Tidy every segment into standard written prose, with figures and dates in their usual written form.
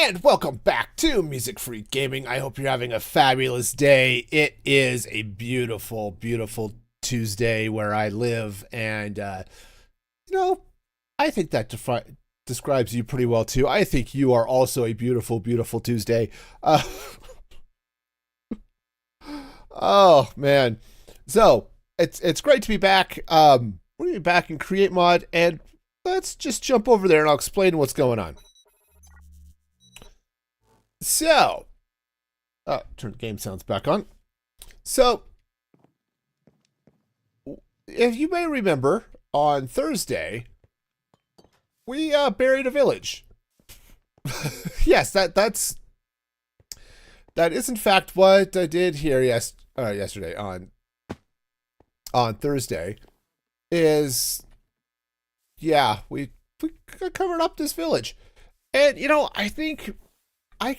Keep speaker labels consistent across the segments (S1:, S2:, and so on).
S1: And welcome back to Music Free Gaming. I hope you're having a fabulous day. It is a beautiful, beautiful Tuesday where I live, and you know, I think that describes you pretty well too. I think you are also a beautiful, beautiful Tuesday. Oh man, so it's great to be back. We're gonna be back in Create Mod, and let's just jump over there and I'll explain what's going on. So, turn the game sounds back on. So, if you may remember, on Thursday, we buried a village. Yes, that is in fact what I did here yesterday on Thursday. We covered up this village, and I think I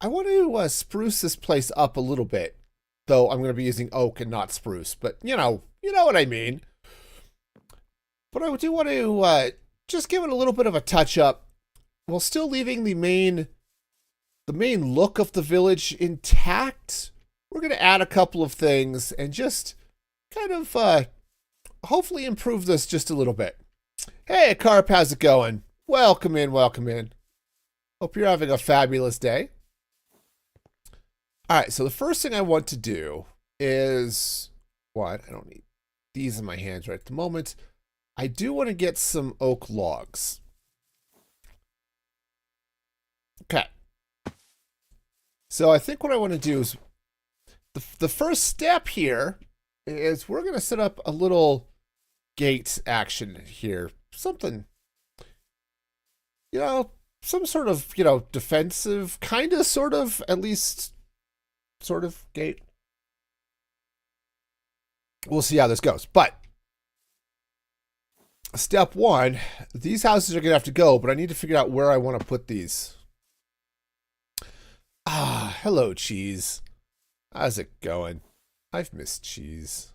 S1: want to spruce this place up a little bit, though I'm going to be using oak and not spruce, but you know what I mean. But I do want to just give it a little bit of a touch up while still leaving the main look of the village intact. We're going to add a couple of things and just kind of hopefully improve this just a little bit. Hey, Carp, how's it going? Welcome in, welcome in. Hope you're having a fabulous day. All right, so the first thing I want to do is what? I don't need these in my hands right at the moment. I do want to get some oak logs. Okay. So I think what I want to do is the first step here is we're going to set up a little gate action here. Something, some sort of, defensive, kind of, sort of, at least, sort of gate. We'll see how this goes. But step one, these houses are going to have to go, but I need to figure out where I want to put these. Ah, hello, Cheese. How's it going? I've missed Cheese.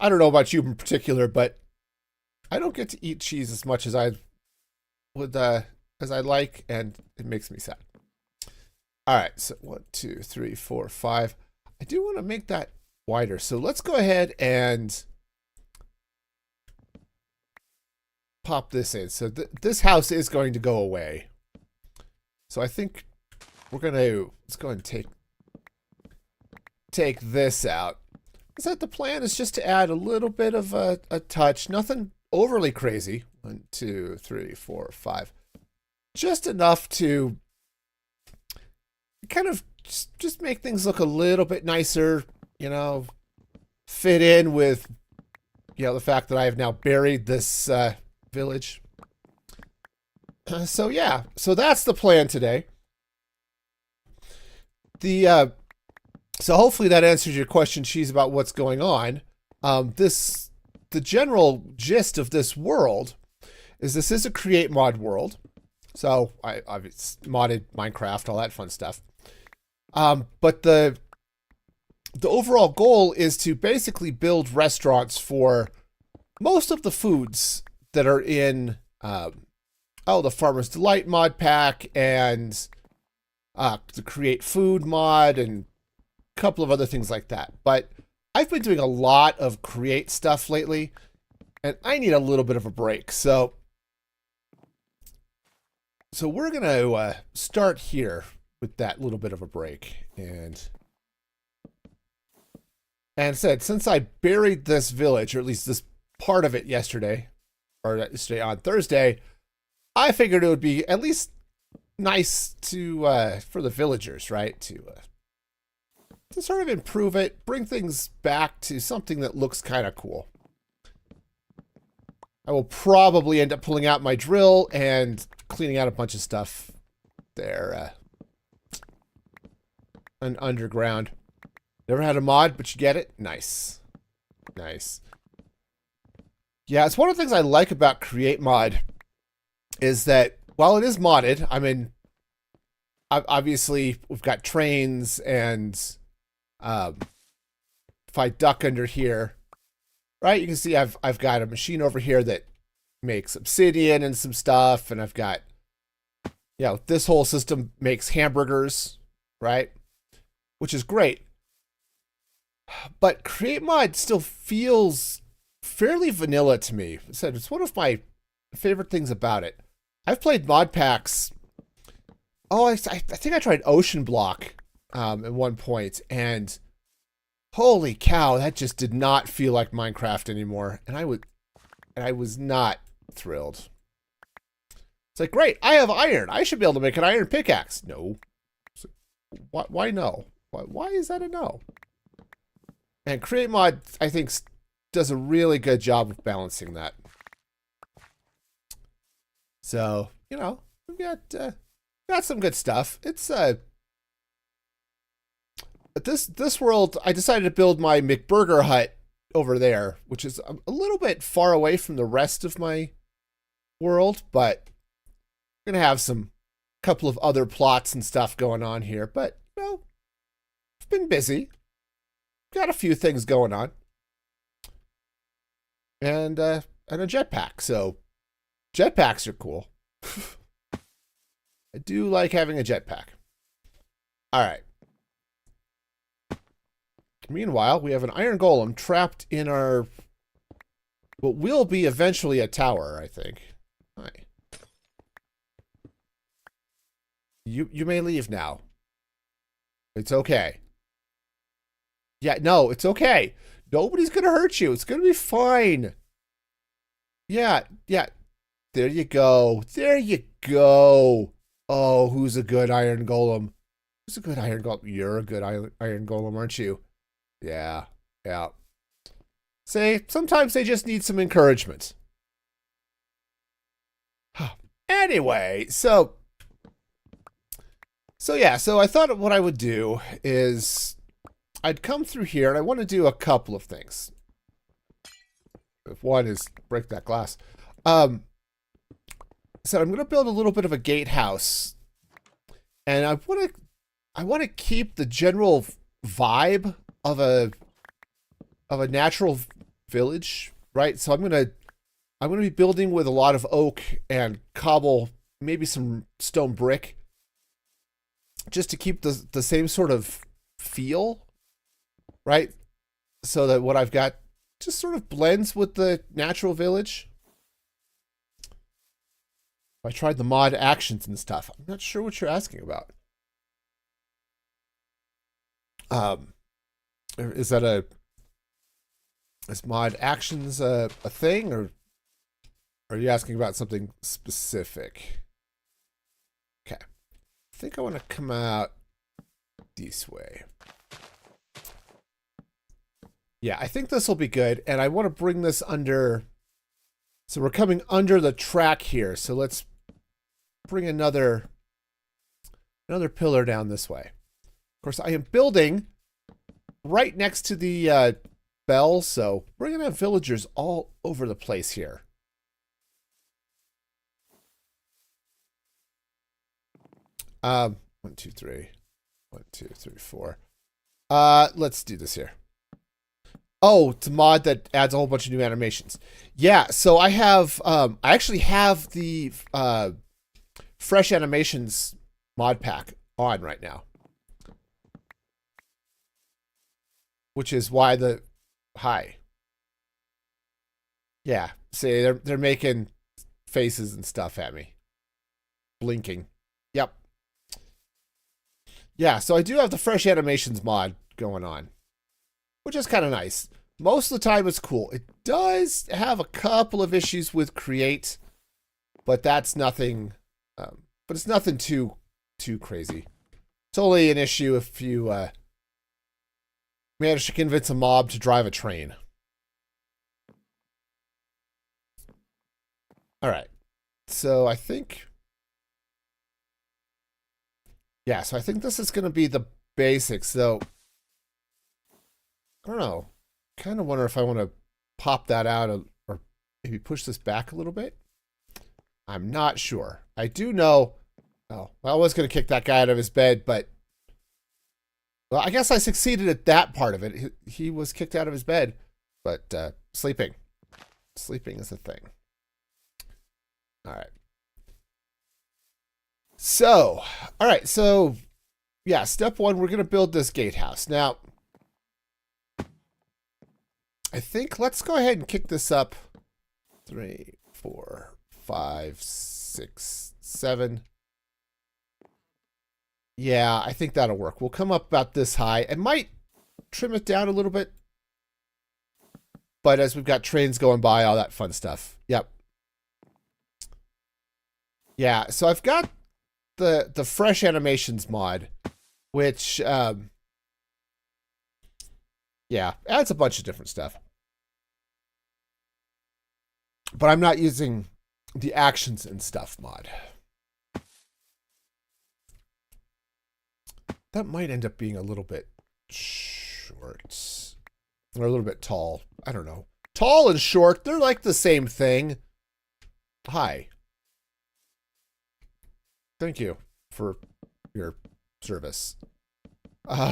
S1: I don't know about you in particular, but I don't get to eat cheese as much as I would as I like, and it makes me sad. All right, so 1, 2, 3, 4, 5. I do want to make that wider, so let's go ahead and pop this in. So this house is going to go away. So I think let's go ahead and take this out. Is that the plan? Is just to add a little bit of a touch, nothing overly crazy. 1, 2, 3, 4, 5. Just enough to kind of just make things look a little bit nicer, fit in with, the fact that I have now buried this village. So yeah, so that's the plan today. So hopefully that answers your question, Cheese, about what's going on. The general gist of this world is this is a create mod world. So I've modded Minecraft, all that fun stuff. But the overall goal is to basically build restaurants for most of the foods that are in the Farmer's Delight mod pack and the Create Food mod and a couple of other things like that. But I've been doing a lot of create stuff lately, and I need a little bit of a break. So we're going to start here with that little bit of a break. And said, since I buried this village, or at least this part of it yesterday on Thursday, I figured it would be at least nice to for the villagers, right? To sort of improve it, bring things back to something that looks kind of cool. I will probably end up pulling out my drill and cleaning out a bunch of stuff there and underground. Never had a mod, but you get it? Nice. Nice. Yeah, it's one of the things I like about Create Mod is that while it is modded, I mean, obviously we've got trains and if I duck under here, right, you can see I've got a machine over here that makes obsidian and some stuff, and I've got you know, this whole system makes hamburgers, right? Which is great. But Create Mod still feels fairly vanilla to me. I said it's one of my favorite things about it. I've played mod packs. Oh, I think I tried Ocean Block at one point, and holy cow, that just did not feel like Minecraft anymore. And I was not thrilled. It's like, great, I have iron. I should be able to make an iron pickaxe. No. So, why no? Why is that a no? And Create Mod, I think, does a really good job of balancing that. So, you know, we've got some good stuff. It's this world, I decided to build my McBurger hut over there, which is a little bit far away from the rest of my world, but I'm gonna have some couple of other plots and stuff going on here. But you know, I've been busy. Got a few things going on. And a jetpack. So jetpacks are cool. I do like having a jetpack. All right. Meanwhile, we have an iron golem trapped in our what will be eventually a tower, I think. Hi. You may leave now. It's okay. Yeah, no, it's okay. Nobody's gonna hurt you. It's gonna be fine. Yeah. There you go. There you go. Oh, who's a good iron golem? Who's a good iron golem? You're a good iron golem, aren't you? Yeah. Say, sometimes they just need some encouragement. Anyway, so I thought what I would do is I'd come through here and I want to do a couple of things. If one is break that glass. So I'm going to build a little bit of a gatehouse, and I want to keep the general vibe of a natural village, right? So I'm going to be building with a lot of oak and cobble, maybe some stone brick, just to keep the same sort of feel, right? So that what I've got just sort of blends with the natural village. I tried the mod actions and stuff. I'm not sure what you're asking about. Is mod actions a thing, or are you asking about something specific? Okay. I think I want to come out this way. Yeah, I think this will be good, and I want to bring this under. So we're coming under the track here. So let's bring another pillar down this way. Of course, I am building right next to the bell, so we're going to have villagers all over the place here. One, two, three. 1, 2, 3, 4. Let's do this here. Oh, it's a mod that adds a whole bunch of new animations. Yeah, so I have, I actually have the fresh animations mod pack on right now. Which is why hi. Yeah, see, they're making faces and stuff at me. Blinking. Yep. Yeah, so I do have the fresh animations mod going on, which is kind of nice. Most of the time it's cool. It does have a couple of issues with create, but that's nothing, but it's nothing too crazy. It's only an issue if you manage to convince a mob to drive a train. All right. So I think, yeah, so I think this is going to be the basics, though. I don't know. Kind of wonder if I want to pop that out or maybe push this back a little bit. I'm not sure. I do know. Oh, I was going to kick that guy out of his bed, but well, I guess I succeeded at that part of it. He was kicked out of his bed, but sleeping. Sleeping is a thing. All right. So, all right. So, yeah, step one, we're going to build this gatehouse. Now, I think let's go ahead and kick this up. 3, 4, 5, 6, 7. Yeah, I think that'll work. We'll come up about this high. I might trim it down a little bit. But as we've got trains going by, all that fun stuff. Yep. Yeah, so I've got the fresh animations mod, which yeah, adds a bunch of different stuff. But I'm not using the actions and stuff mod. That might end up being a little bit short. Or a little bit tall. I don't know. Tall and short, they're like the same thing. Hi. Thank you for your service. But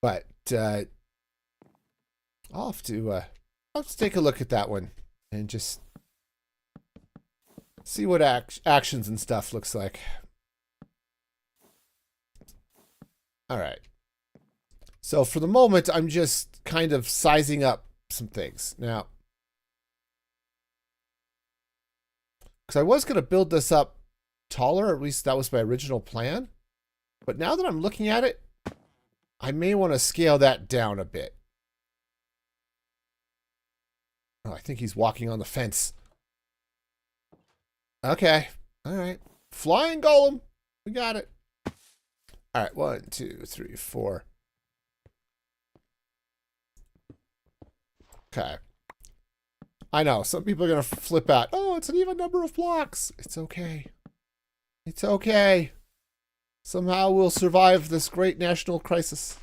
S1: I'll have to take a look at that one and just see what actions and stuff looks like. All right. So for the moment, I'm just kind of sizing up some things. Now, because I was going to build this up taller, or at least that was my original plan. But now that I'm looking at it, I may want to scale that down a bit. Oh, I think he's walking on the fence. Okay. All right. Flying golem. We got it. All right. 1, 2, 3, 4. Okay. I know. Some people are going to flip out. Oh, it's an even number of blocks. It's okay. It's okay. Somehow we'll survive this great national crisis.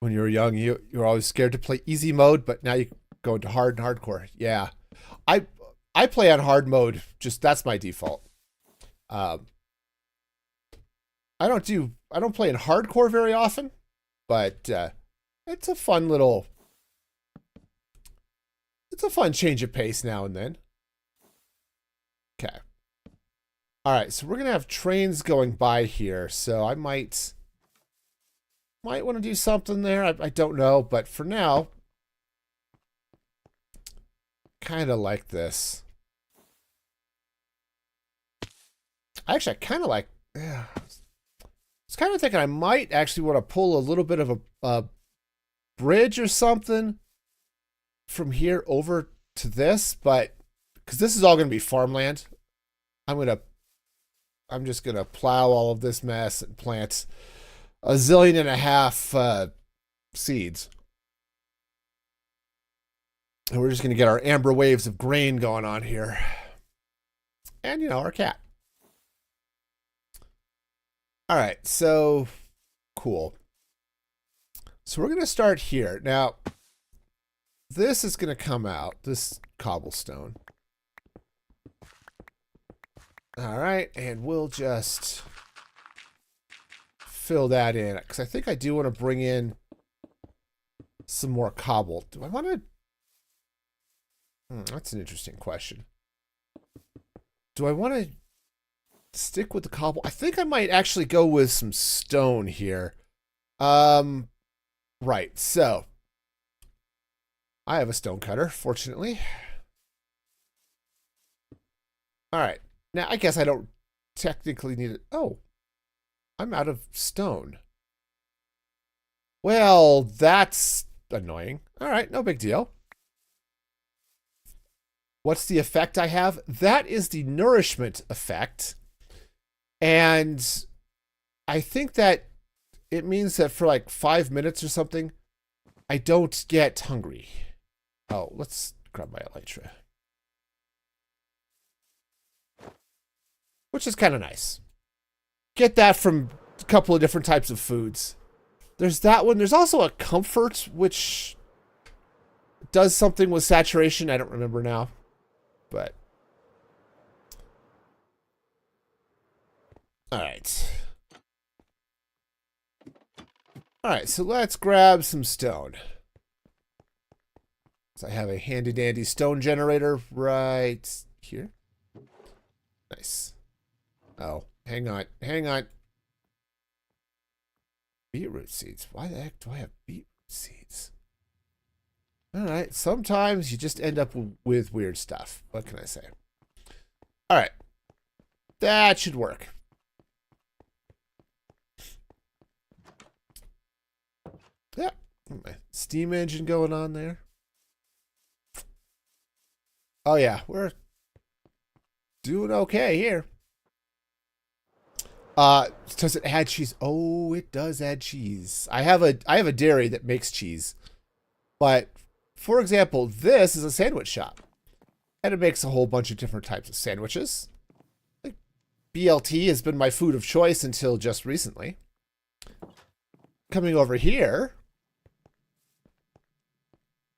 S1: When you were young, you were always scared to play easy mode, but now you go into hard and hardcore. Yeah. I play on hard mode. Just that's my default. I don't play in hardcore very often, but it's a fun change of pace now and then. Okay. All right, so we're going to have trains going by here, so I might want to do something there. I don't know, but for now, kind of like this. Actually, I kind of like, yeah. I was kind of thinking I might actually want to pull a little bit of a bridge or something from here over to this, but because this is all going to be farmland, I'm just going to plow all of this mess and plant 1.5 zillion seeds. And we're just going to get our amber waves of grain going on here. And, our cat. All right, so cool. So we're going to start here. Now, this is going to come out, this cobblestone. All right, and we'll just fill that in, because I think I do want to bring in some more cobble. Do I want to? That's an interesting question. Do I want to stick with the cobble? I think I might actually go with some stone here. Right, so I have a stone cutter, fortunately. All right, now I guess I don't technically need it. Oh, I'm out of stone. Well, that's annoying. All right, no big deal. What's the effect I have? That is the nourishment effect. And I think that it means that for like 5 minutes or something, I don't get hungry. Oh, let's grab my elytra. Which is kind of nice. Get that from a couple of different types of foods. There's that one. There's also a comfort, which does something with saturation. I don't remember now. But all right. All right, so let's grab some stone. So I have a handy dandy stone generator right here. Nice. Oh, hang on, hang on. Beetroot seeds. Why the heck do I have beetroot seeds? All right, sometimes you just end up with weird stuff. What can I say? All right, that should work. Yeah, my steam engine going on there. Oh yeah, we're doing okay here. Does it add cheese? Oh, it does add cheese. I have a dairy that makes cheese. But for example, this is a sandwich shop. And it makes a whole bunch of different types of sandwiches. Like BLT has been my food of choice until just recently. Coming over here,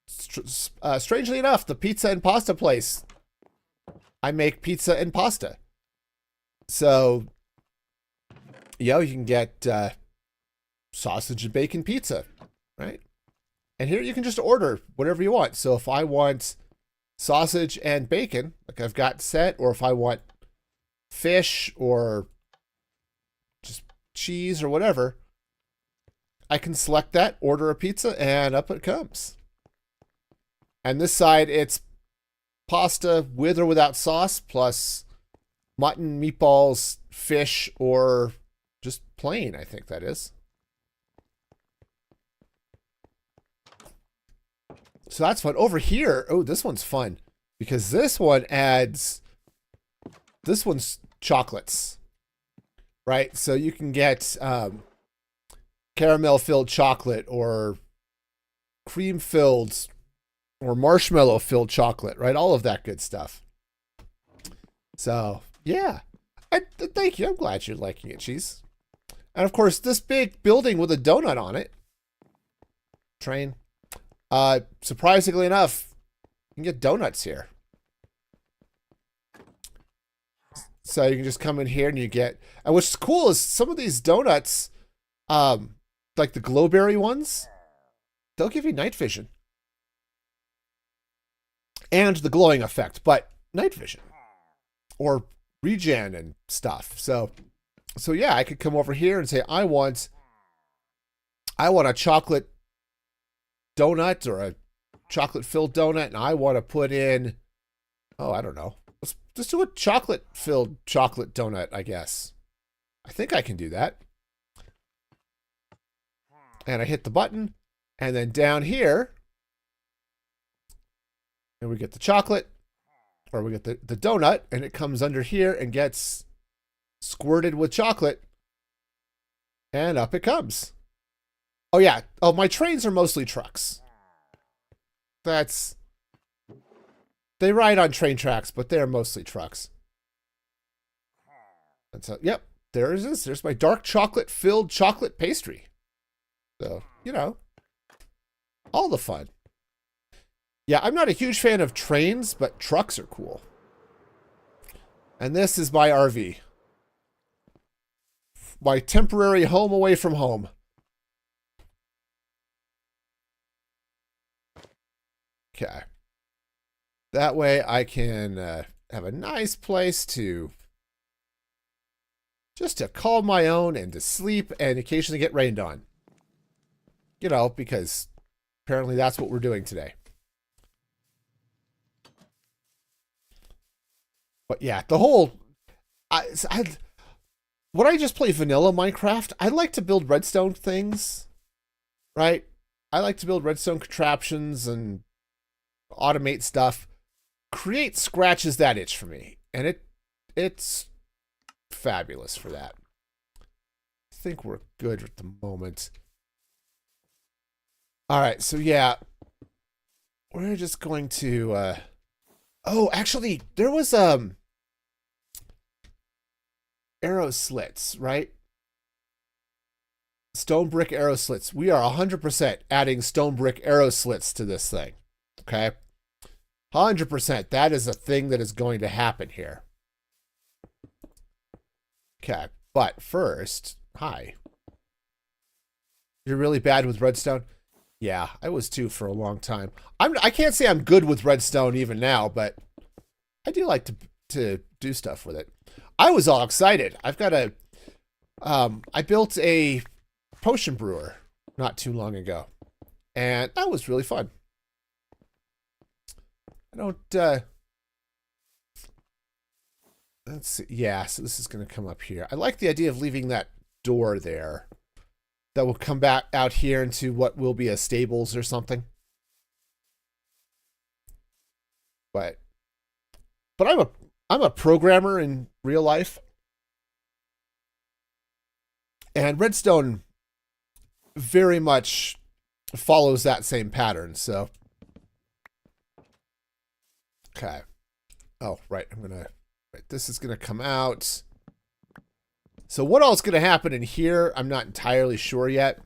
S1: strangely enough, the pizza and pasta place. I make pizza and pasta. So, you can get sausage and bacon pizza, right? And here you can just order whatever you want. So if I want sausage and bacon, like I've got set, or if I want fish or just cheese or whatever, I can select that, order a pizza, and up it comes. And this side, it's pasta with or without sauce, plus mutton, meatballs, fish, or just plain, I think that is. So that's fun. Over here, oh, this one's fun. Because this one adds, this one's chocolates. Right? So you can get caramel-filled chocolate, or cream-filled, or marshmallow-filled chocolate, right? All of that good stuff. So, yeah. Thank you. I'm glad you're liking it, Cheese. And, of course, this big building with a donut on it. Train. Surprisingly enough, you can get donuts here. So you can just come in here and you get... And what's cool is some of these donuts, like the glowberry ones, they'll give you night vision. And the glowing effect, but night vision. Or regen and stuff. So yeah, I could come over here and say, I want a chocolate donut or a chocolate-filled donut, and I want to put in, oh, I don't know. Let's do a chocolate-filled chocolate donut, I guess. I think I can do that. And I hit the button, and then down here, and we get the chocolate, or we get the donut, and it comes under here and gets squirted with chocolate, and up it comes. Oh, yeah. Oh, my trains are mostly trucks. They ride on train tracks, but they're mostly trucks. And so, yep, there it is. There's my dark chocolate-filled chocolate pastry. So, all the fun. Yeah, I'm not a huge fan of trains, but trucks are cool. And this is my RV. My temporary home away from home. Okay. That way I can have a nice place to just to call my own and to sleep and occasionally get rained on. Because apparently that's what we're doing today. But yeah, the whole... when I just play vanilla Minecraft, I like to build redstone things, right? I like to build redstone contraptions and automate stuff. Create scratches that itch for me, and it's fabulous for that. I think we're good at the moment. All right, so yeah, we're just going to. Oh, actually, there was arrow slits, right? Stone brick arrow slits. We are 100% adding stone brick arrow slits to this thing. Okay. 100%. That is a thing that is going to happen here. Okay. But first, hi. You're really bad with redstone? Yeah, I was too for a long time. I can't say I'm good with redstone even now, but I do like to do stuff with it. I was all excited. I've got a I built a potion brewer not too long ago, and that was really fun. I don't let's see. Yeah, so this is going to come up here. I like the idea of leaving that door there. That will come back out here into what will be a stables or something. But I'm a programmer in real life. And redstone very much follows that same pattern, so. Okay. Oh, right. This is gonna come out. So what all is going to happen in here, I'm not entirely sure yet.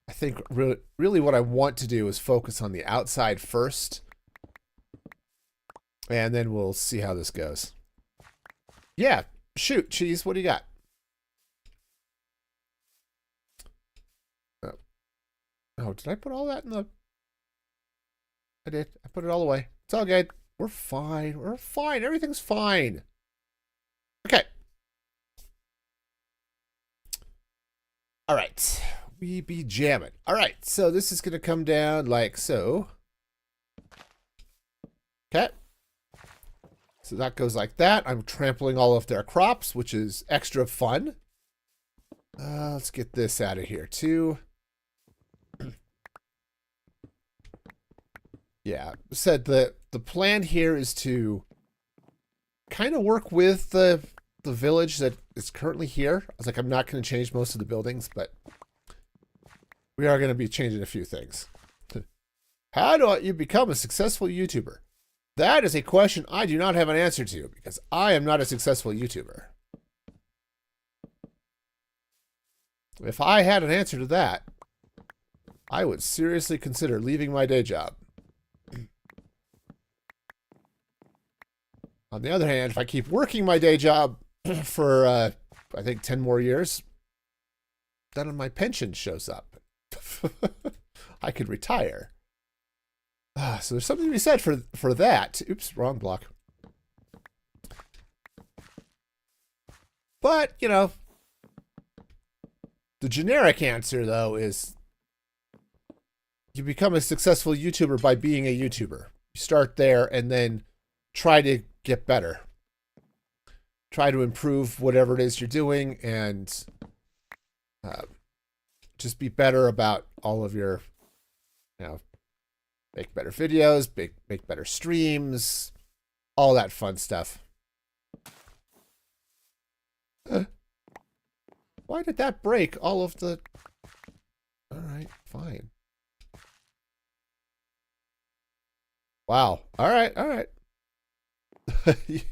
S1: I think really what I want to do is focus on the outside first. And then we'll see how this goes. Yeah, shoot, Cheese, what do you got? Oh, did I put all that in the... I did. I put it all away. It's all good. We're fine. We're fine. Everything's fine. Okay. All right, we be jamming. All right, so this is going to come down like so. Okay. So that goes like that. I'm trampling all of their crops, which is extra fun. Let's get this out of here too. Yeah, said the plan here is to kind of work with the village that is currently here. I was like, I'm not going to change most of the buildings, but we are going to be changing a few things. How do you become a successful YouTuber? That is a question I do not have an answer to because I am not a successful YouTuber. If I had an answer to that, I would seriously consider leaving my day job. On the other hand, if I keep working my day job for, I think, 10 more years, then my pension shows up. I could retire. So there's something to be said for that. Oops, wrong block. But, you know, the generic answer, though, is you become a successful YouTuber by being a YouTuber. You start there and then try to get better. Try to improve whatever it is you're doing and just be better about all of your, you know, make better videos, make better streams, all that fun stuff. Why did that break all of the... All right, fine. Wow. All right, all right.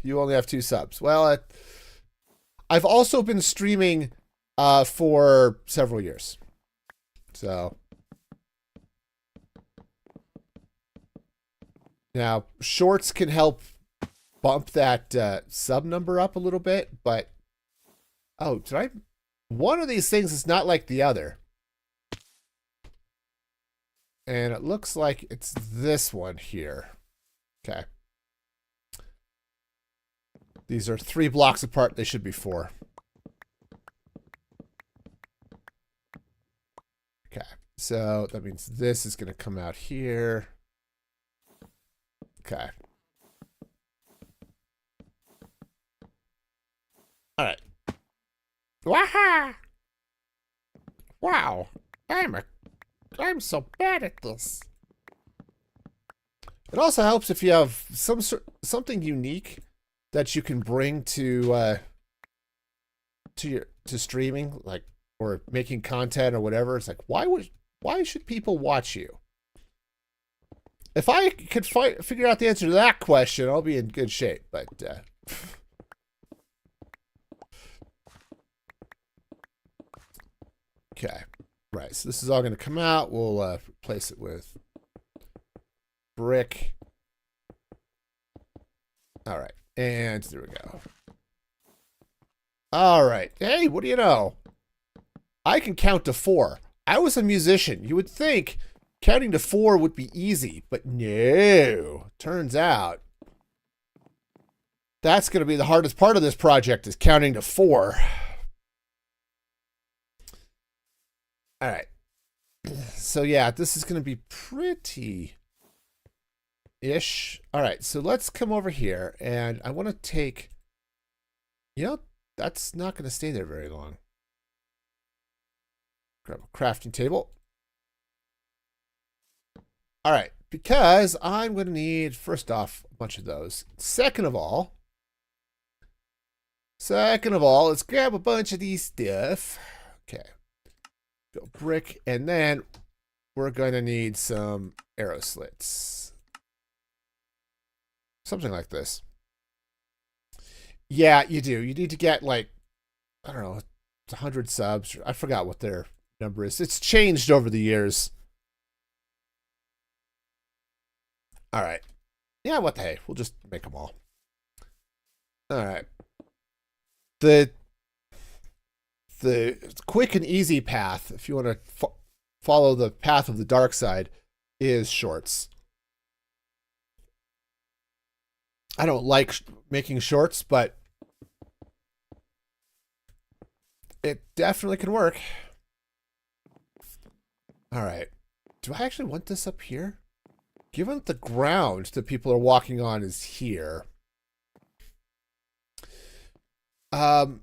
S1: You only have 2 subs. Well, I've also been streaming for several years. So now shorts can help bump that sub number up a little bit, but oh, one of these things is not like the other. And it looks like it's this one here. Okay. These are 3 blocks apart. They should be 4. Okay. So that means this is going to come out here. Okay. All right. Waha! Wow. I'm so bad at this. It also helps if you have something unique that you can bring to streaming, like, or making content or whatever. It's like, why should people watch you? If I could figure out the answer to that question, I'll be in good shape. But okay, right. So this is all going to come out. We'll replace it with brick. All right. And there we go. All right. Hey, what do you know? I can count to 4. I was a musician. You would think counting to 4 would be easy, but no. Turns out that's going to be the hardest part of this project is counting to 4. All right. So yeah, this is going to be pretty-ish. All right, so let's come over here, and I want to take... You know, that's not going to stay there very long. Grab a crafting table. All right, because I'm going to need, first off, a bunch of those. Second of all, let's grab a bunch of these stuff. Okay. Go brick, and then we're going to need some arrow slits. Something like this. Yeah, you do. You need to get, like, I don't know, 100 subs. I forgot what their number is. It's changed over the years. All right. Yeah, what the hey. We'll just make them all. All right. The quick and easy path, if you want to follow the path of the dark side, is shorts. I don't like making shorts, but it definitely can work. All right. Do I actually want this up here? Given that the ground that people are walking on is here. Oh,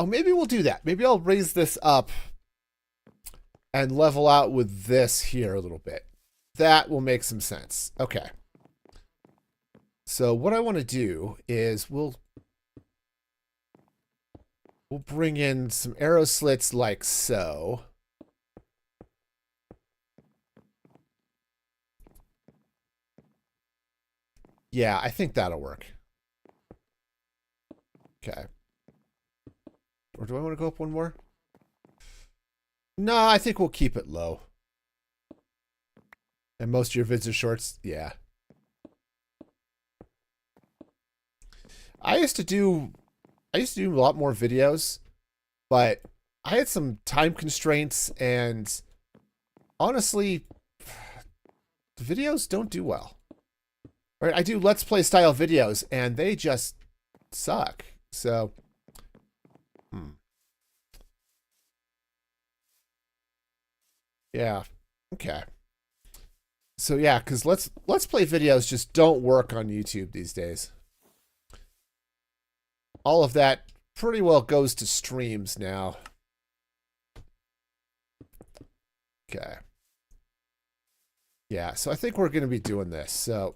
S1: maybe we'll do that. Maybe I'll raise this up and level out with this here a little bit. That will make some sense. Okay. So what I want to do is we'll bring in some arrow slits like so. Yeah, I think that'll work. Okay. Or do I want to go up one more? No, I think we'll keep it low. And most of your vids are shorts? Yeah. I used to do a lot more videos, but I had some time constraints, and honestly, the videos don't do well. Right? I do Let's Play style videos, and they just suck. So, yeah, okay. So yeah, because Let's Play videos just don't work on YouTube these days. All of that pretty well goes to streams now. Okay. Yeah, so I think we're going to be doing this. So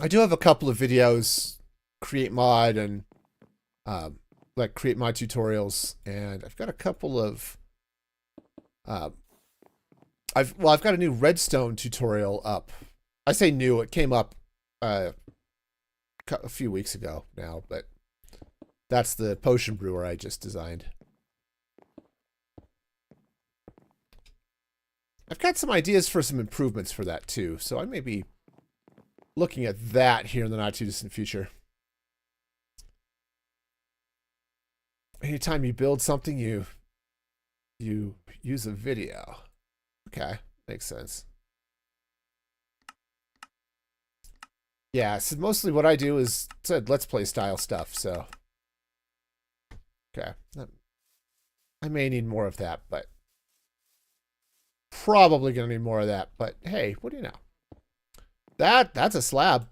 S1: I do have a couple of videos, create mod and like create mod tutorials, and I've got a couple of I've got a new redstone tutorial up. I say new, it came up a few weeks ago now, but that's the potion brewer I just designed. I've got some ideas for some improvements for that too, so I may be looking at that here in the not too distant future. Anytime you build something, you use a video. Okay, makes sense. Yeah, so mostly what I do is said Let's Play style stuff, so. Okay. I may need more of that, but probably gonna need more of that, but hey, what do you know? That's a slab.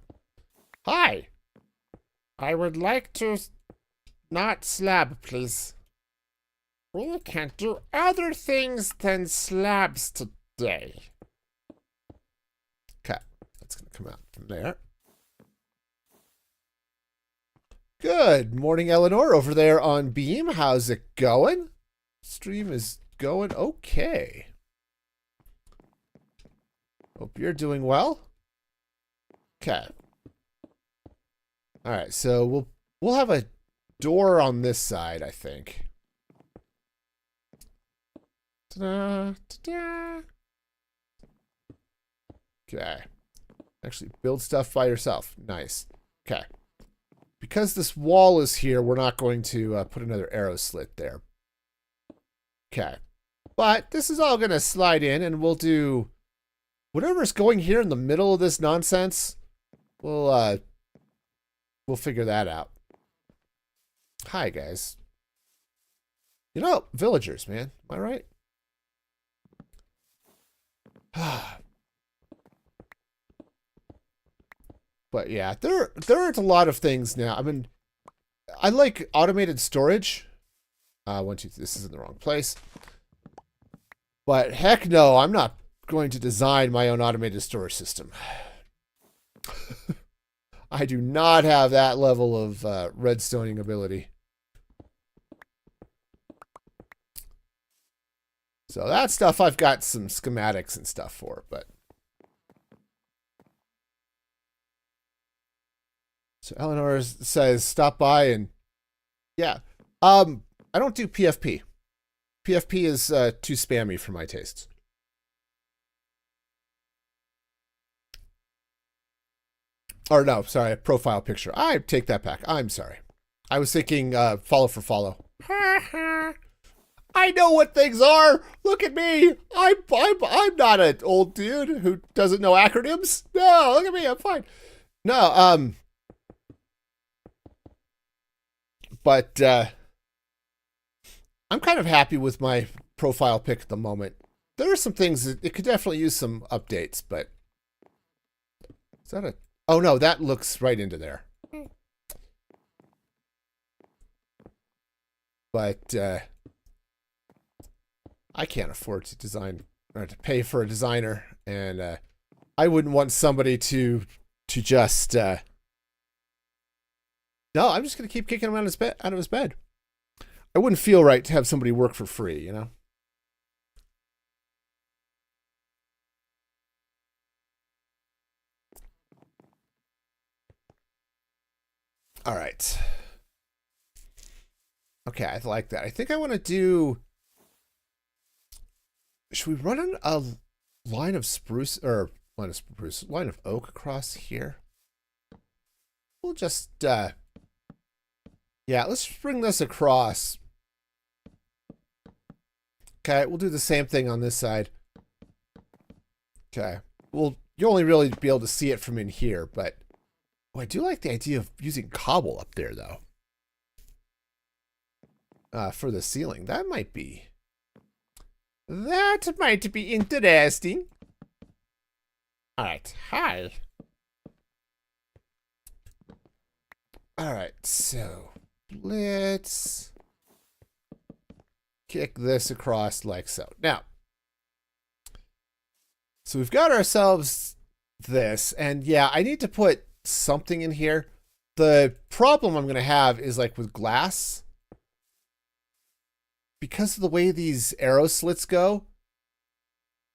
S1: Hi. I would like to not slab, please. We can't do other things than slabs today. Okay, that's gonna come out from there. Good morning, Eleanor, over there on Beam. How's it going? Stream is going okay. Hope you're doing well. Okay. All right, so we'll have a door on this side, I think. Ta-da, ta-da. Okay. Actually, build stuff by yourself. Nice. Okay. because this wall is here, we're not going to put another arrow slit there. Okay. But this is all going to slide in, and we'll do whatever's going here in the middle of this nonsense. We'll figure that out. Hi, guys. You know, villagers, man. Am I right? But yeah, there aren't a lot of things now. I mean, I like automated storage. This is in the wrong place. But heck no, I'm not going to design my own automated storage system. I do not have that level of redstoning ability. So that stuff I've got some schematics and stuff for, but. So Eleanor says, stop by and yeah. I don't do PFP. PFP is too spammy for my tastes. Or no, sorry, profile picture. I take that back. I'm sorry. I was thinking follow for follow. I know what things are. Look at me. I'm not an old dude who doesn't know acronyms. No, look at me. I'm fine. No, but I'm kind of happy with my profile pic at the moment. There are some things that it could definitely use some updates, but is that a? Oh no, that looks right into there. But I can't afford to design or to pay for a designer, and I wouldn't want somebody to just. No, I'm just gonna keep kicking him out of his bed. I wouldn't feel right to have somebody work for free, you know. All right. Okay, I like that. I think I want to do. Should we run a line of spruce or line of oak across here? We'll just yeah, let's bring this across. Okay, we'll do the same thing on this side. Okay. Well, you'll only really be able to see it from in here, but oh, I do like the idea of using cobble up there, though. For the ceiling. That might be interesting. All right. Hi. All right. So let's kick this across like so. Now, so we've got ourselves this, and yeah, I need to put something in here. The problem I'm going to have is like with glass. Because of the way these arrow slits go,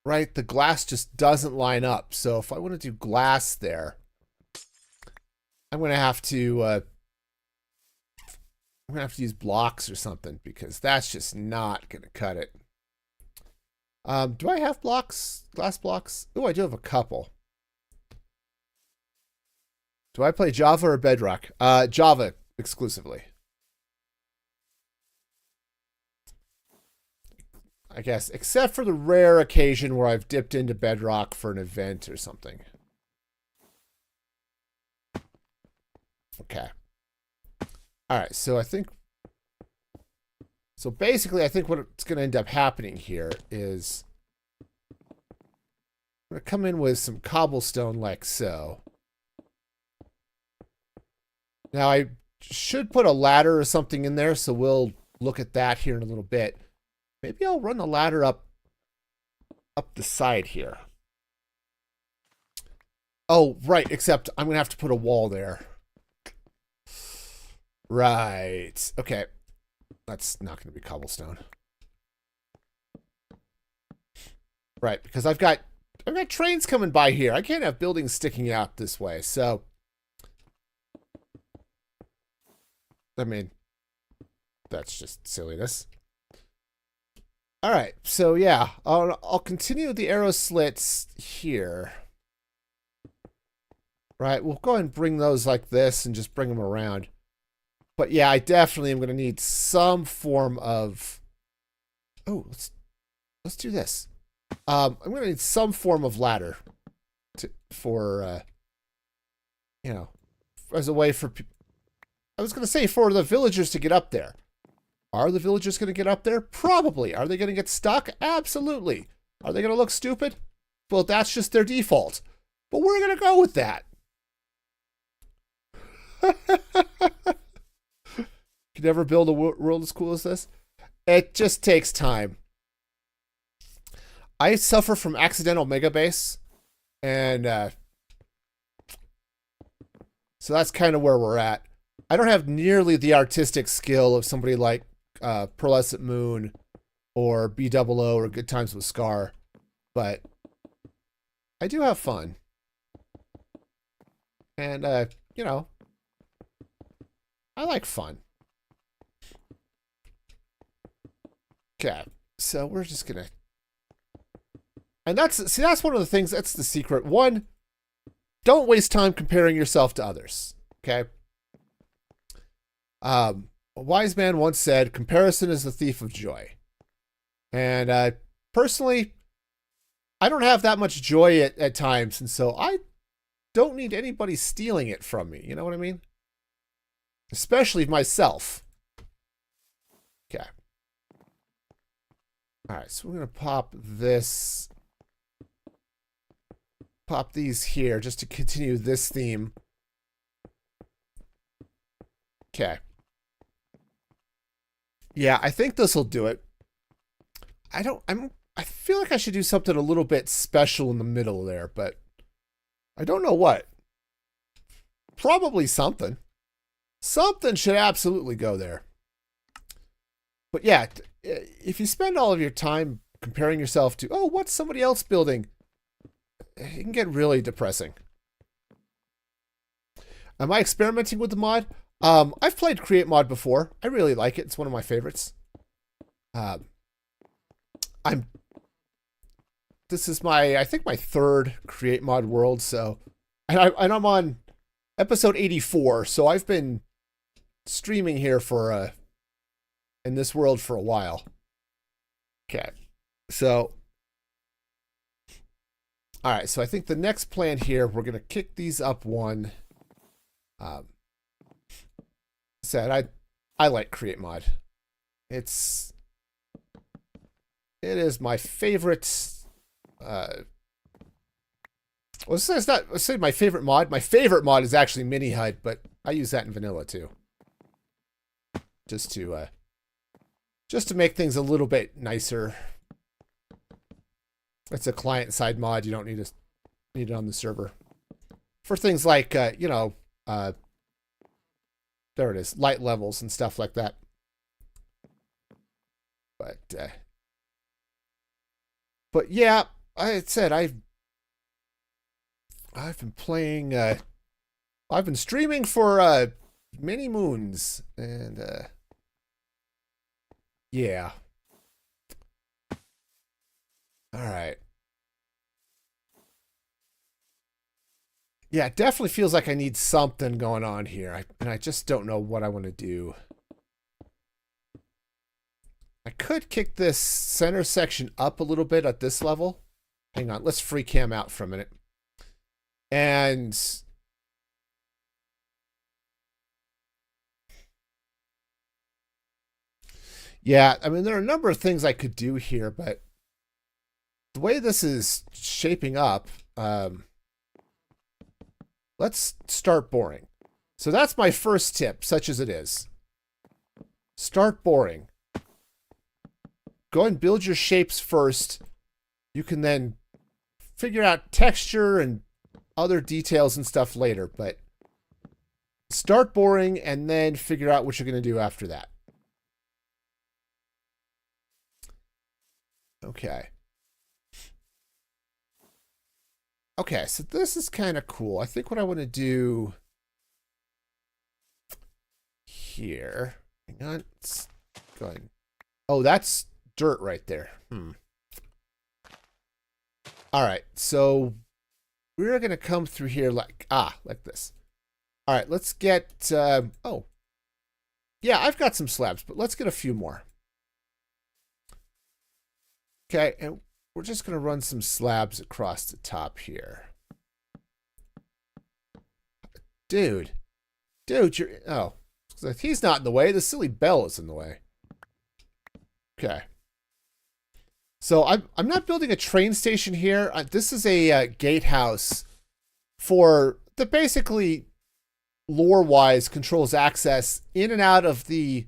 S1: right, the glass just doesn't line up. So if I want to do glass there, I'm going to have to use blocks or something because that's just not going to cut it. Do I have blocks? Glass blocks? Oh, I do have a couple. Do I play Java or Bedrock? Java exclusively. I guess, except for the rare occasion where I've dipped into Bedrock for an event or something. Okay. All right, so I think... So basically, I think what's going to end up happening here is... I'm going to come in with some cobblestone like so. Now, I should put a ladder or something in there, so we'll look at that here in a little bit. Maybe I'll run the ladder up the side here. Oh, right, except I'm going to have to put a wall there. Right. Okay. That's not going to be cobblestone. Right, because I've got trains coming by here. I can't have buildings sticking out this way, so... I mean, that's just silliness. All right, so yeah, I'll continue the arrow slits here. Right, we'll go ahead and bring those like this and just bring them around. But yeah, I definitely am going to need some form of... Oh, let's do this. I'm going to need some form of ladder for, you know, as a way for... I was going to say for the villagers to get up there. Are the villagers going to get up there? Probably. Are they going to get stuck? Absolutely. Are they going to look stupid? Well, that's just their default. But we're going to go with that. You never build a world as cool as this? It just takes time. I suffer from accidental mega base, and so that's kind of where we're at. I don't have nearly the artistic skill of somebody like Pearlescent Moon or B00 or Good Times with Scar, but I do have fun. And, you know, I like fun. Okay, so we're just gonna... And that's one of the things, that's the secret. One, don't waste time comparing yourself to others, okay? A wise man once said, comparison is the thief of joy. And personally, I don't have that much joy at times, and so I don't need anybody stealing it from me. You know what I mean? Especially myself. Okay. All right, so we're going to pop this. Pop these here just to continue this theme. Okay. Yeah, I think this will do it. I feel like I should do something a little bit special in the middle there, but I don't know what. Probably something. Something should absolutely go there. But yeah, if you spend all of your time comparing yourself to, oh, what's somebody else building? It can get really depressing. Am I experimenting with the mod? I've played Create Mod before. I really like it. It's one of my favorites. This is I think my third Create Mod world, so, and I'm on episode 84, so I've been streaming here for, in this world for a while. Okay, so, all right, so I think the next plan here, we're going to kick these up one. I like Create Mod. It is my favorite. Well, it's not. Let's say my favorite mod. My favorite mod is actually Mini HUD, but I use that in vanilla too. Just to make things a little bit nicer. It's a client-side mod. You don't need it on the server for things like you know, there it is, light levels and stuff like that. But yeah, I said I've been playing. I've been streaming for many moons, and yeah. All right. Yeah, it definitely feels like I need something going on here, and I just don't know what I want to do. I could kick this center section up a little bit at this level. Hang on, let's free cam out for a minute. And yeah, I mean, there are a number of things I could do here, but the way this is shaping up, let's start boring. So that's my first tip, such as it is. Start boring. Go and build your shapes first. You can then figure out texture and other details and stuff later, but start boring and then figure out what you're going to do after that. Okay. Okay, so this is kind of cool. I think what I want to do here. Hang on. Let's go ahead. Oh, that's dirt right there. All right, so we're going to come through here like this. All right, let's get, oh, Yeah, I've got some slabs, but let's get a few more. Okay, and we're just going to run some slabs across the top here. Dude, you're... Oh, he's not in the way. The silly bell is in the way. Okay. So I'm not building a train station here. This is a gatehouse for that basically lore-wise controls access in and out of the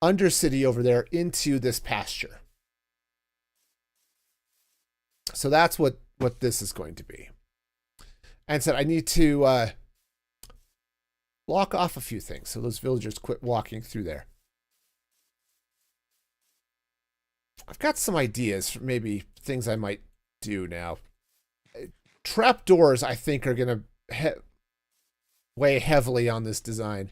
S1: Undercity over there into this pasture. So that's what this is going to be. And said I need to block off a few things so those villagers quit walking through there. I've got some ideas for maybe things I might do now. Trapdoors, I think, are going to weigh heavily on this design.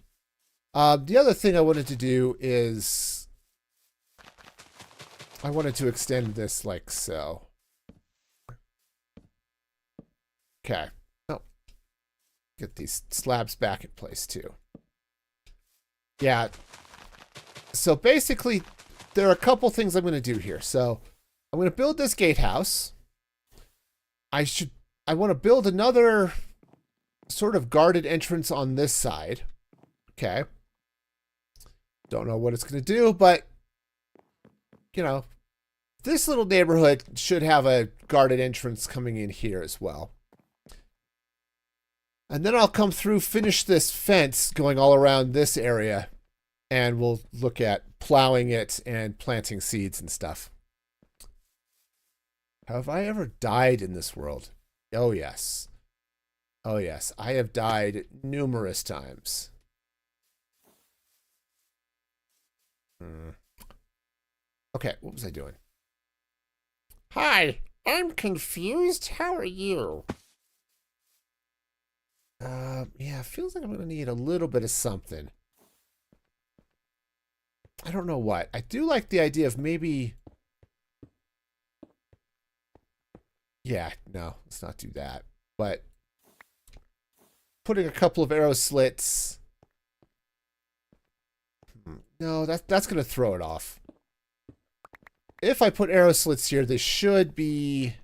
S1: The other thing I wanted to do is I wanted to extend this like so. Okay. Oh. Get these slabs back in place too. Yeah. So basically, there are a couple things I'm going to do here. So I'm going to build this gatehouse. I want to build another sort of guarded entrance on this side. Okay. Don't know what it's going to do, but, you know, this little neighborhood should have a guarded entrance coming in here as well. And then I'll come through, finish this fence going all around this area, and we'll look at plowing it and planting seeds and stuff. Have I ever died in this world? Oh, yes. Oh, yes. I have died numerous times. Okay, what was I doing? Hi, I'm confused. How are you? Yeah, it feels like I'm going to need a little bit of something. I don't know what. I do like the idea of maybe... Yeah, no, let's not do that. But putting a couple of arrow slits... No, that's going to throw it off. If I put arrow slits here, they should be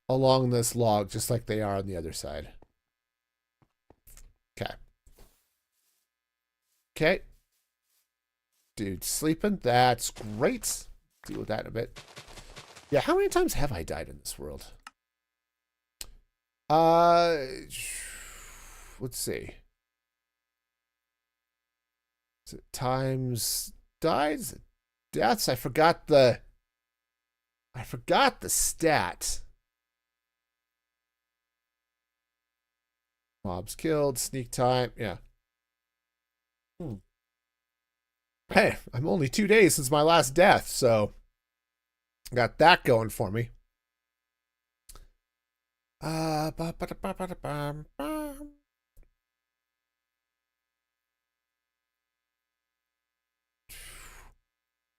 S1: along this log, just like they are on the other side. Okay. Okay. Dude, sleeping. That's great. Deal with that in a bit. Yeah, how many times have I died in this world? Let's see. Is it times died? Is it deaths? I forgot the stat. Mobs killed, sneak time, yeah. Hey, I'm only 2 days since my last death, so got that going for me.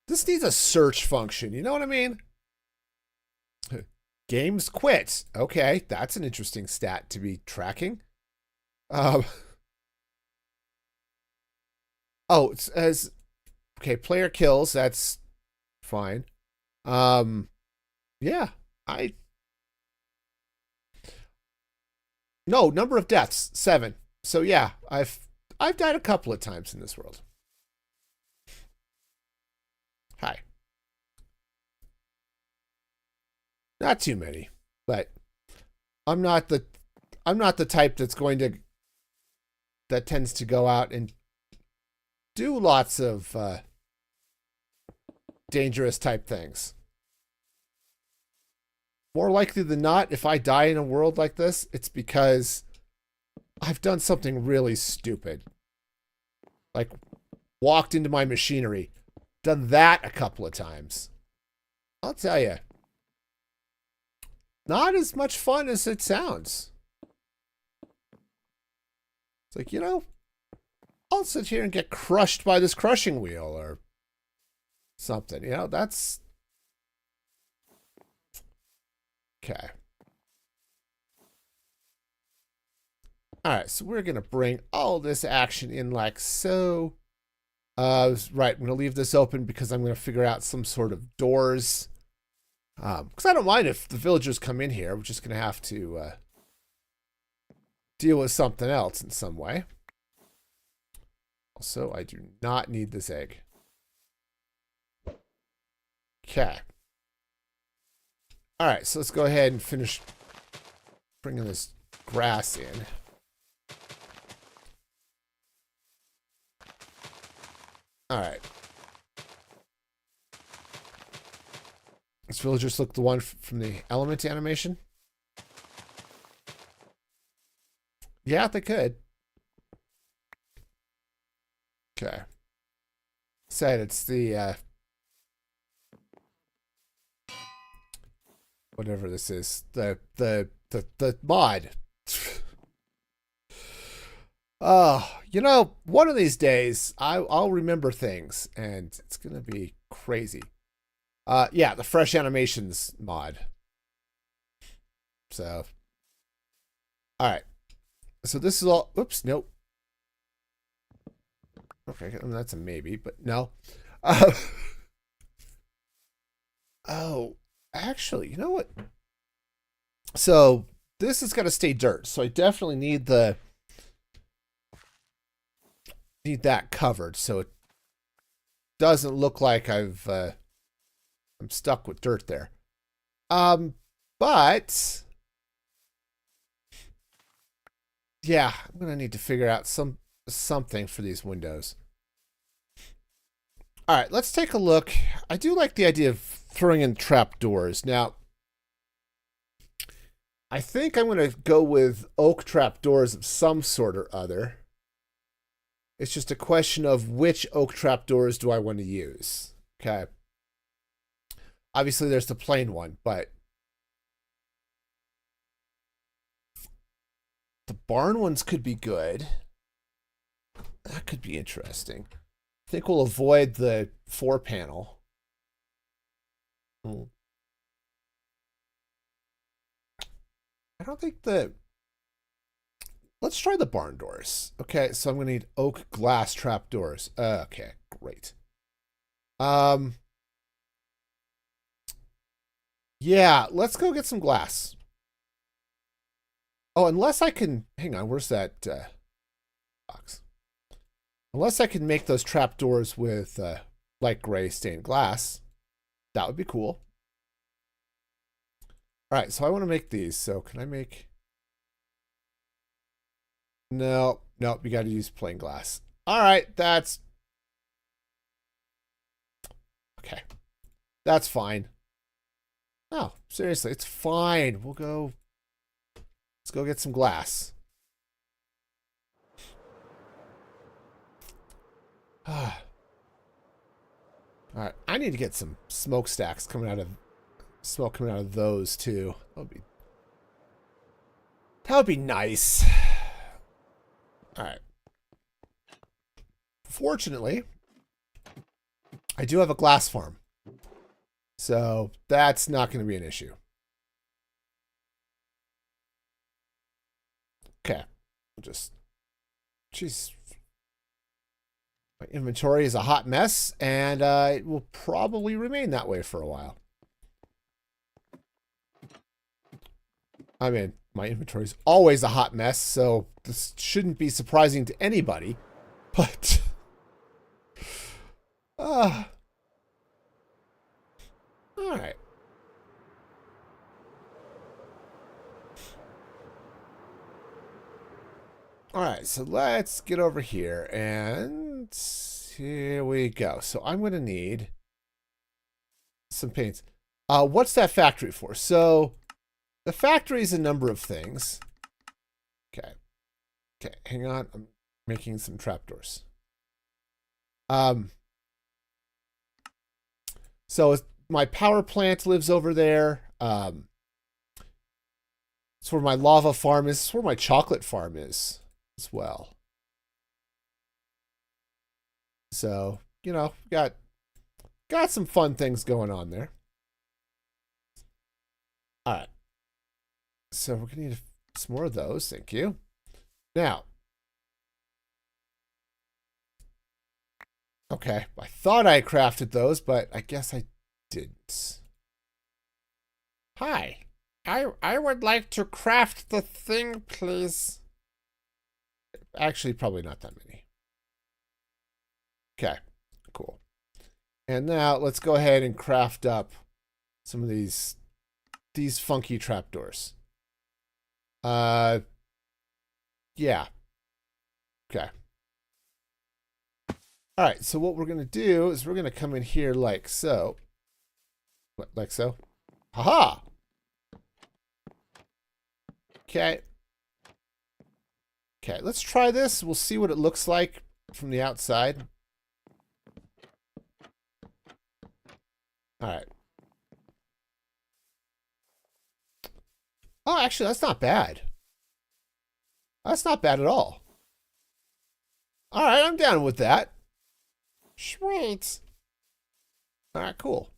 S1: This needs a search function, you know what I mean? Games quit. Okay, that's an interesting stat to be tracking. Oh, it says, okay, player kills, that's fine. Yeah, no, number of deaths, 7. So yeah, I've died a couple of times in this world. Hi. Not too many, but I'm not the type that tends to go out and do lots of dangerous type things. More likely than not, if I die in a world like this, it's because I've done something really stupid. Like walked into my machinery. Done that a couple of times. I'll tell you. Not as much fun as it sounds. It's like, you know, I'll sit here and get crushed by this crushing wheel or something. You know, that's... Okay. All right, so we're going to bring all this action in like so. Right, I'm going to leave this open because I'm going to figure out some sort of doors. Because I don't mind if the villagers come in here. We're just going to have to deal with something else in some way. Also, I do not need this egg. Okay. All right, so let's go ahead and finish bringing this grass in. All right. Does villagers look the one from the element animation? Yeah, they could. Okay. Said it's the whatever this is. The mod. You know, one of these days I'll remember things and it's gonna be crazy. Yeah, the fresh animations mod. So, all right. So this is all. Oops, nope. Okay, that's a maybe, but no. Oh, actually, you know what? So this is gonna stay dirt. So I definitely need that covered, so it doesn't look like I'm stuck with dirt there. But yeah, I'm gonna need to figure out something for these windows. All right, let's take a look. I do like the idea of throwing in trapdoors. Now, I think I'm gonna go with oak trapdoors of some sort or other. It's just a question of which oak trapdoors do I want to use. Okay. Obviously, there's the plain one, but the barn ones could be good. That could be interesting. I think we'll avoid the 4-panel. I don't think the... Let's try the barn doors. Okay, so I'm going to need oak glass trapdoors. Okay, great. Yeah, let's go get some glass. Oh, unless I can... Hang on, where's that box? Unless I can make those trapdoors with light gray stained glass. That would be cool. All right, so I want to make these. So can I make... No, no, you got to use plain glass. All right, that's... Okay, that's fine. Oh, seriously, it's fine. We'll go... Let's go get some glass. All right, I need to get some smokestacks coming out of... Smoke coming out of those, too. That would be nice. All right. Fortunately, I do have a glass farm. So that's not going to be an issue. Okay. We'll just... Jeez. My inventory is a hot mess, and it will probably remain that way for a while. I mean, my inventory is always a hot mess, so this shouldn't be surprising to anybody. But... Alright. Alright, so let's get over here, and here we go. So I'm going to need some paints. What's that factory for? So... The factory is a number of things. Okay. Okay, hang on. I'm making some trapdoors. So my power plant lives over there. It's where my lava farm is. It's where my chocolate farm is as well. So, you know, got some fun things going on there. All right. So we're going to need some more of those. Thank you. Now, Okay, I thought I crafted those, but I guess I didn't. Hi, I would like to craft the thing, please. Actually, probably not that many. Okay, cool. And now let's go ahead and craft up some of these funky trapdoors. Yeah. Okay. All right, so what we're going to do is we're going to come in here like so. Like so. Haha! Okay. Okay, let's try this. We'll see what it looks like from the outside. All right. Oh, actually, that's not bad. That's not bad at all. All right, I'm down with that. Sweet. All right, cool.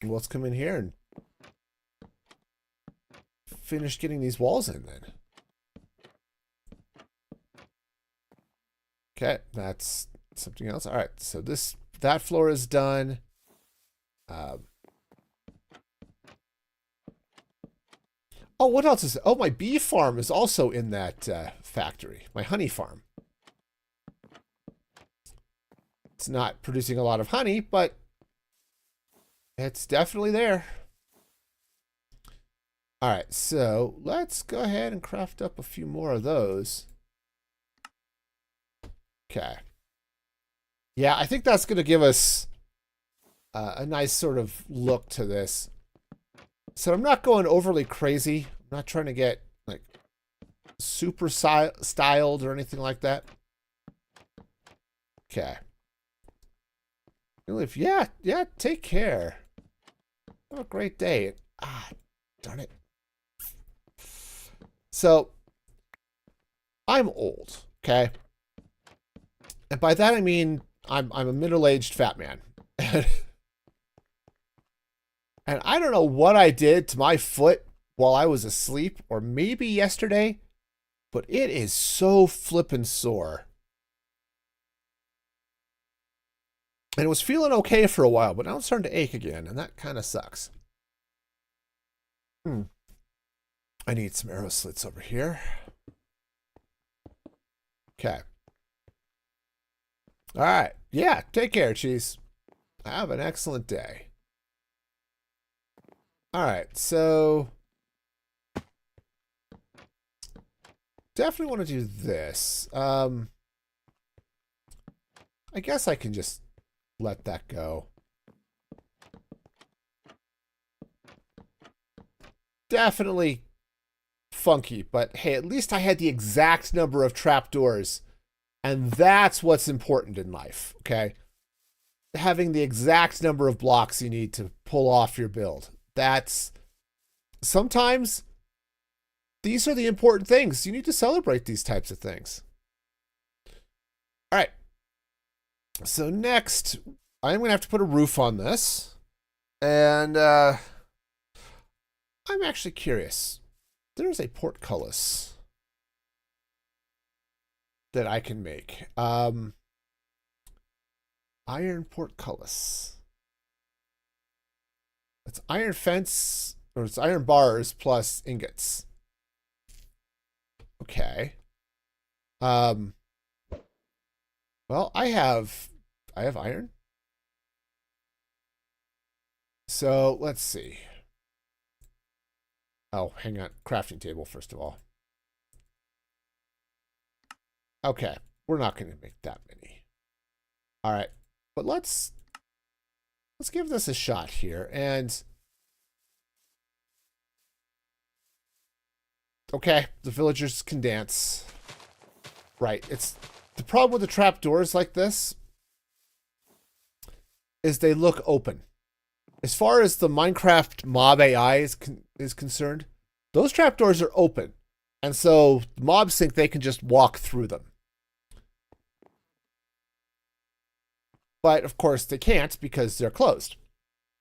S1: Well, let's come in here and finish getting these walls in then. Okay, that's something else. All right, so that floor is done. Oh, what else is it? Oh, my bee farm is also in that factory. My honey farm. It's not producing a lot of honey, but it's definitely there. All right, so let's go ahead and craft up a few more of those. Okay. Yeah, I think that's going to give us a nice sort of look to this. So I'm not going overly crazy. I'm not trying to get like super styled or anything like that. Okay. Yeah, take care. Have a great day. Ah, darn it. So, I'm old, okay? And by that I mean I'm a middle-aged fat man. And I don't know what I did to my foot while I was asleep, or maybe yesterday, but it is so flippin' sore. And it was feeling okay for a while, but now it's starting to ache again, and that kind of sucks. I need some arrow slits over here. Okay. All right. Yeah, take care, Cheese. Have an excellent day. All right, so definitely want to do this. I guess I can just let that go. Definitely funky, but hey, at least I had the exact number of trapdoors, and that's what's important in life, okay? Having the exact number of blocks you need to pull off your build. That's sometimes these are the important things. You need to celebrate these types of things. All right. So next, I'm going to have to put a roof on this. And I'm actually curious. There's a portcullis that I can make. Iron portcullis. It's iron fence, or it's iron bars plus ingots. Okay. Well, I have iron. So let's see. Oh, hang on. Crafting table, first of all. Okay. We're not going to make that many. All right. But let's give this a shot here. And okay, the villagers can dance. Right. It's the problem with the trapdoors like this is they look open. As far as the Minecraft mob AI is concerned, those trapdoors are open. And so mobs think they can just walk through them. But of course they can't because they're closed.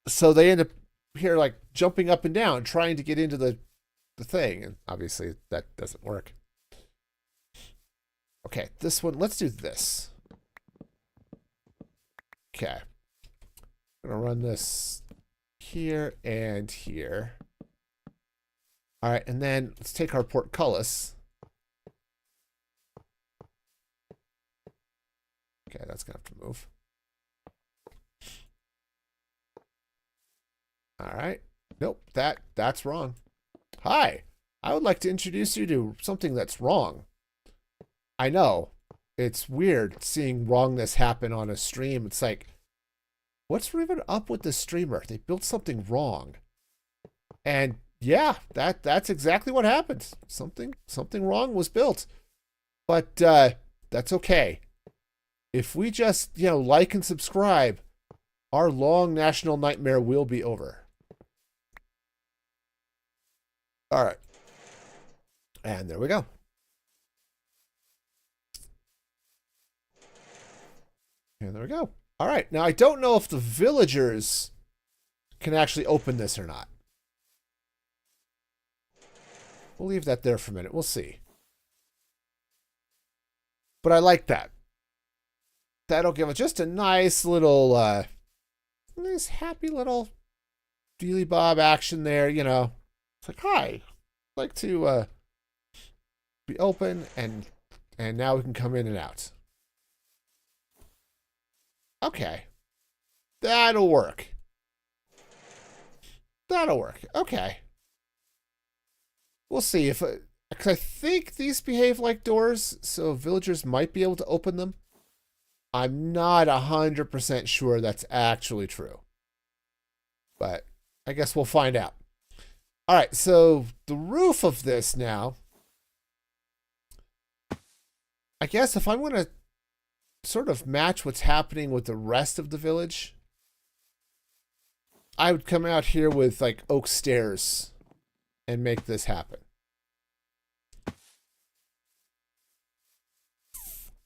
S1: So they end up here like jumping up and down trying to get into the thing. And obviously that doesn't work. Okay, this one, let's do this. Okay. I'm going to run this here and here. All right, and then let's take our portcullis. Okay, that's going to have to move. All right. Nope, that's wrong. Hi, I would like to introduce you to something that's wrong. I know, it's weird seeing wrongness happen on a stream. It's like, what's even up with the streamer? They built something wrong. And yeah, that's exactly what happened. Something wrong was built. But that's okay. If we just, like and subscribe, our long national nightmare will be over. All right. And there we go. And there we go. All right. Now, I don't know if the villagers can actually open this or not. We'll leave that there for a minute. We'll see. But I like that. That'll give it just a nice little, nice happy little Dealy Bob action there, It's like, hi, I'd like to be open, and now we can come in and out. Okay. That'll work. That'll work. Okay. We'll see if... Because I think these behave like doors, so villagers might be able to open them. I'm not 100% sure that's actually true. But I guess we'll find out. All right, so the roof of this now, I guess if I'm going to sort of match what's happening with the rest of the village, I would come out here with like oak stairs and make this happen.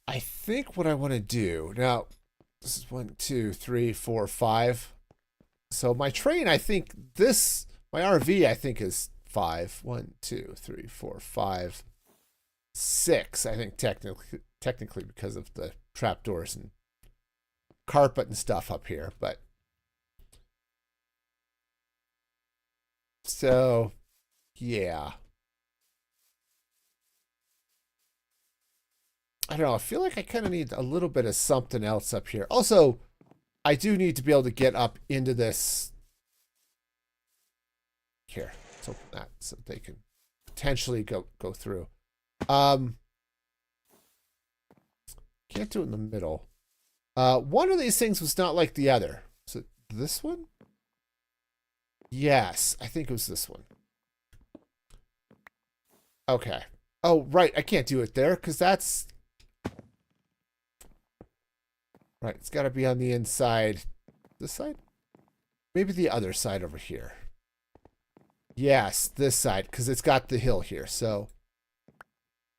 S1: I think what I want to do now, this is 1, 2, 3, 4, 5. So my train, I think my RV, I think is 5. 1, 2, 3, 4, 5, 6. I think technically because of the trapdoors and carpet and stuff up here, but so yeah. I don't know. I feel like I kind of need a little bit of something else up here. Also, I do need to be able to get up into this. Here, let's open that so they can potentially go through. Can't do it in the middle. One of these things was not like the other. So this one? Yes, I think it was this one. Okay. Oh, right. I can't do it there because that's... Right, it's got to be on the inside. This side? Maybe the other side over here. Yes, this side, because it's got the hill here. So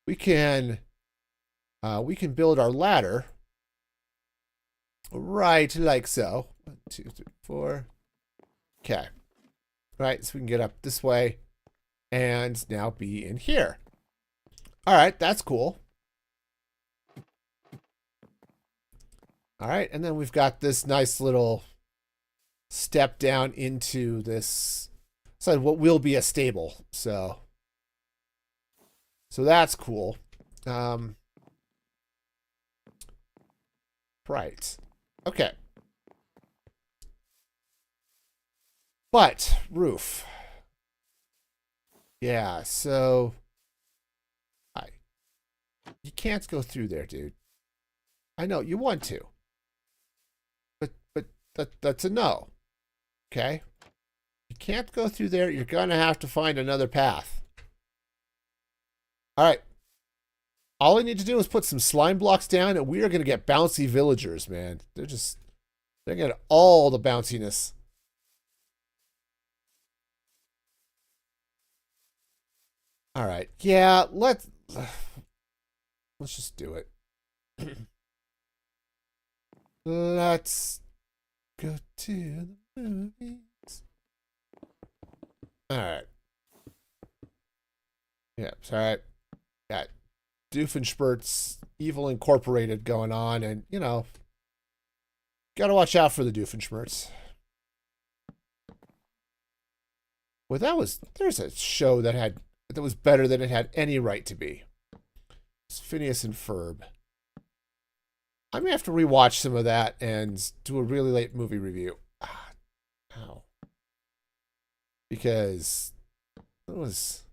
S1: we can build our ladder right like so. 1, 2, 3, 4. Okay. Right, so we can get up this way and now be in here. All right, that's cool. All right, and then we've got this nice little step down into this, so what will be a stable. So that's cool. Right. Okay. But roof. Yeah, so you can't go through there, dude. I know you want to. But that's a no. Okay? You can't go through there. You're going to have to find another path. All right. All I need to do is put some slime blocks down, and we are going to get bouncy villagers, man. They're going to get all the bounciness. All right. Yeah, let's just do it. Let's go to the movies. All right. Yeah, sorry. Got Doofenshmirtz Evil Incorporated going on, and Gotta watch out for the Doofenshmirtz. Well, there's a show that was better than it had any right to be. It's Phineas and Ferb. I may have to rewatch some of that and do a really late movie review. Ow. Because it was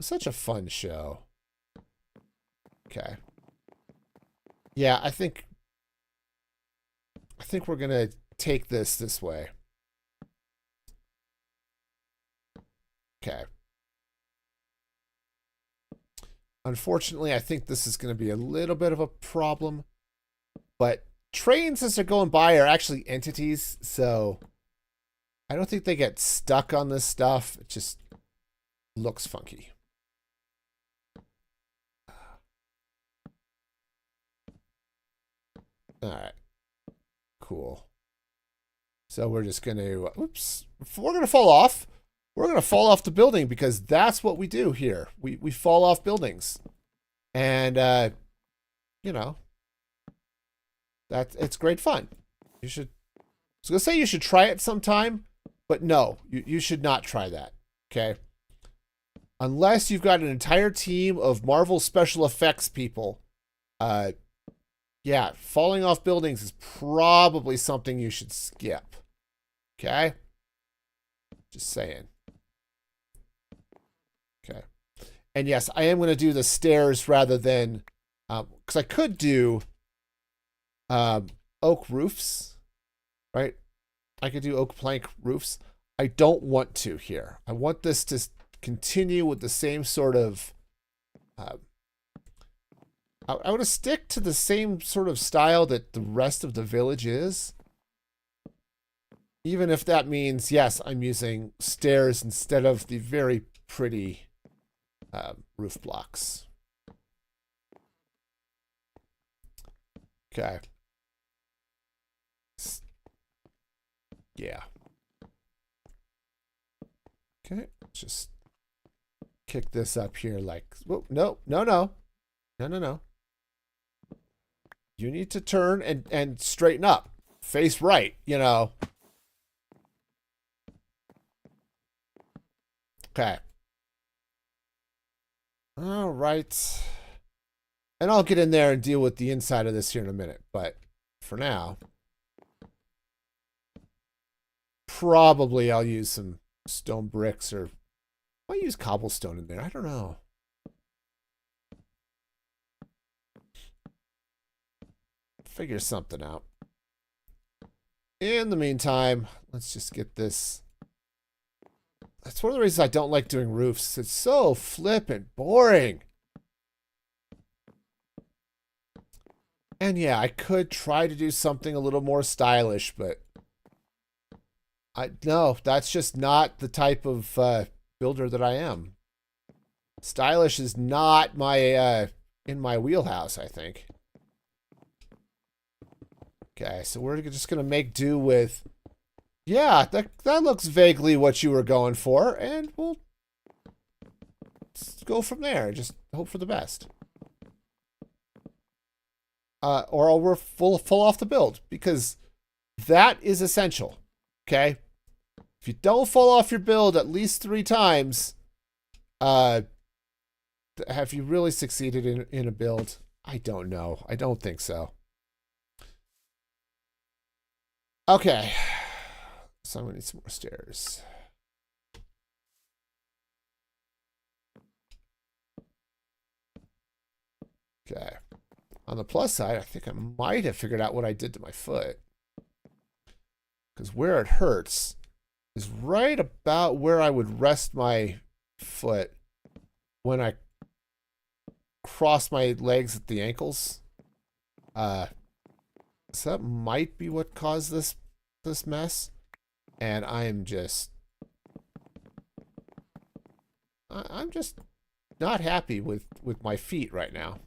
S1: such a fun show. Okay. Yeah, I think we're gonna take this way. Okay. Unfortunately, I think this is going to be a little bit of a problem. But trains as they're going by are actually entities, so I don't think they get stuck on this stuff. It just looks funky. All right. Cool. So we're just going to, oops, we're going to fall off. We're going to fall off the building because that's what we do here. We fall off buildings. And, you know, it's great fun. You should, I was going to say you should try it sometime, but no, you should not try that, okay? Unless you've got an entire team of Marvel special effects people, yeah, falling off buildings is probably something you should skip, okay? Just saying. Okay. And yes, I am going to do the stairs rather than, because I could do oak roofs, right? I could do oak plank roofs. I don't want to here. I want this to continue with the same sort of, I want to stick to the same sort of style that the rest of the village is. Even if that means, yes, I'm using stairs instead of the very pretty roof blocks. Okay. Yeah. Okay, just kick this up here like, whoa, no. You need to turn and straighten up. Face right, you know. Okay. All right. And I'll get in there and deal with the inside of this here in a minute. But for now, probably I'll use some stone bricks, or I might use cobblestone in there. I don't know. Figure something out. In the meantime, let's just get this. That's one of the reasons I don't like doing roofs. It's so flippin' boring. And yeah, I could try to do something a little more stylish, but no, that's just not the type of builder that I am. Stylish is not my in my wheelhouse, I think. Okay, so we're just gonna make do with, yeah, that looks vaguely what you were going for, and we'll go from there. Just hope for the best. Or we're full off the build, because that is essential. Okay, if you don't fall off your build at least 3 times, have you really succeeded in a build? I don't know. I don't think so. Okay, so I'm gonna need some more stairs. Okay. On the plus side, I think I might have figured out what I did to my foot. Because where it hurts is right about where I would rest my foot when I cross my legs at the ankles. So that might be what caused this mess. And I'm just not happy with my feet right now.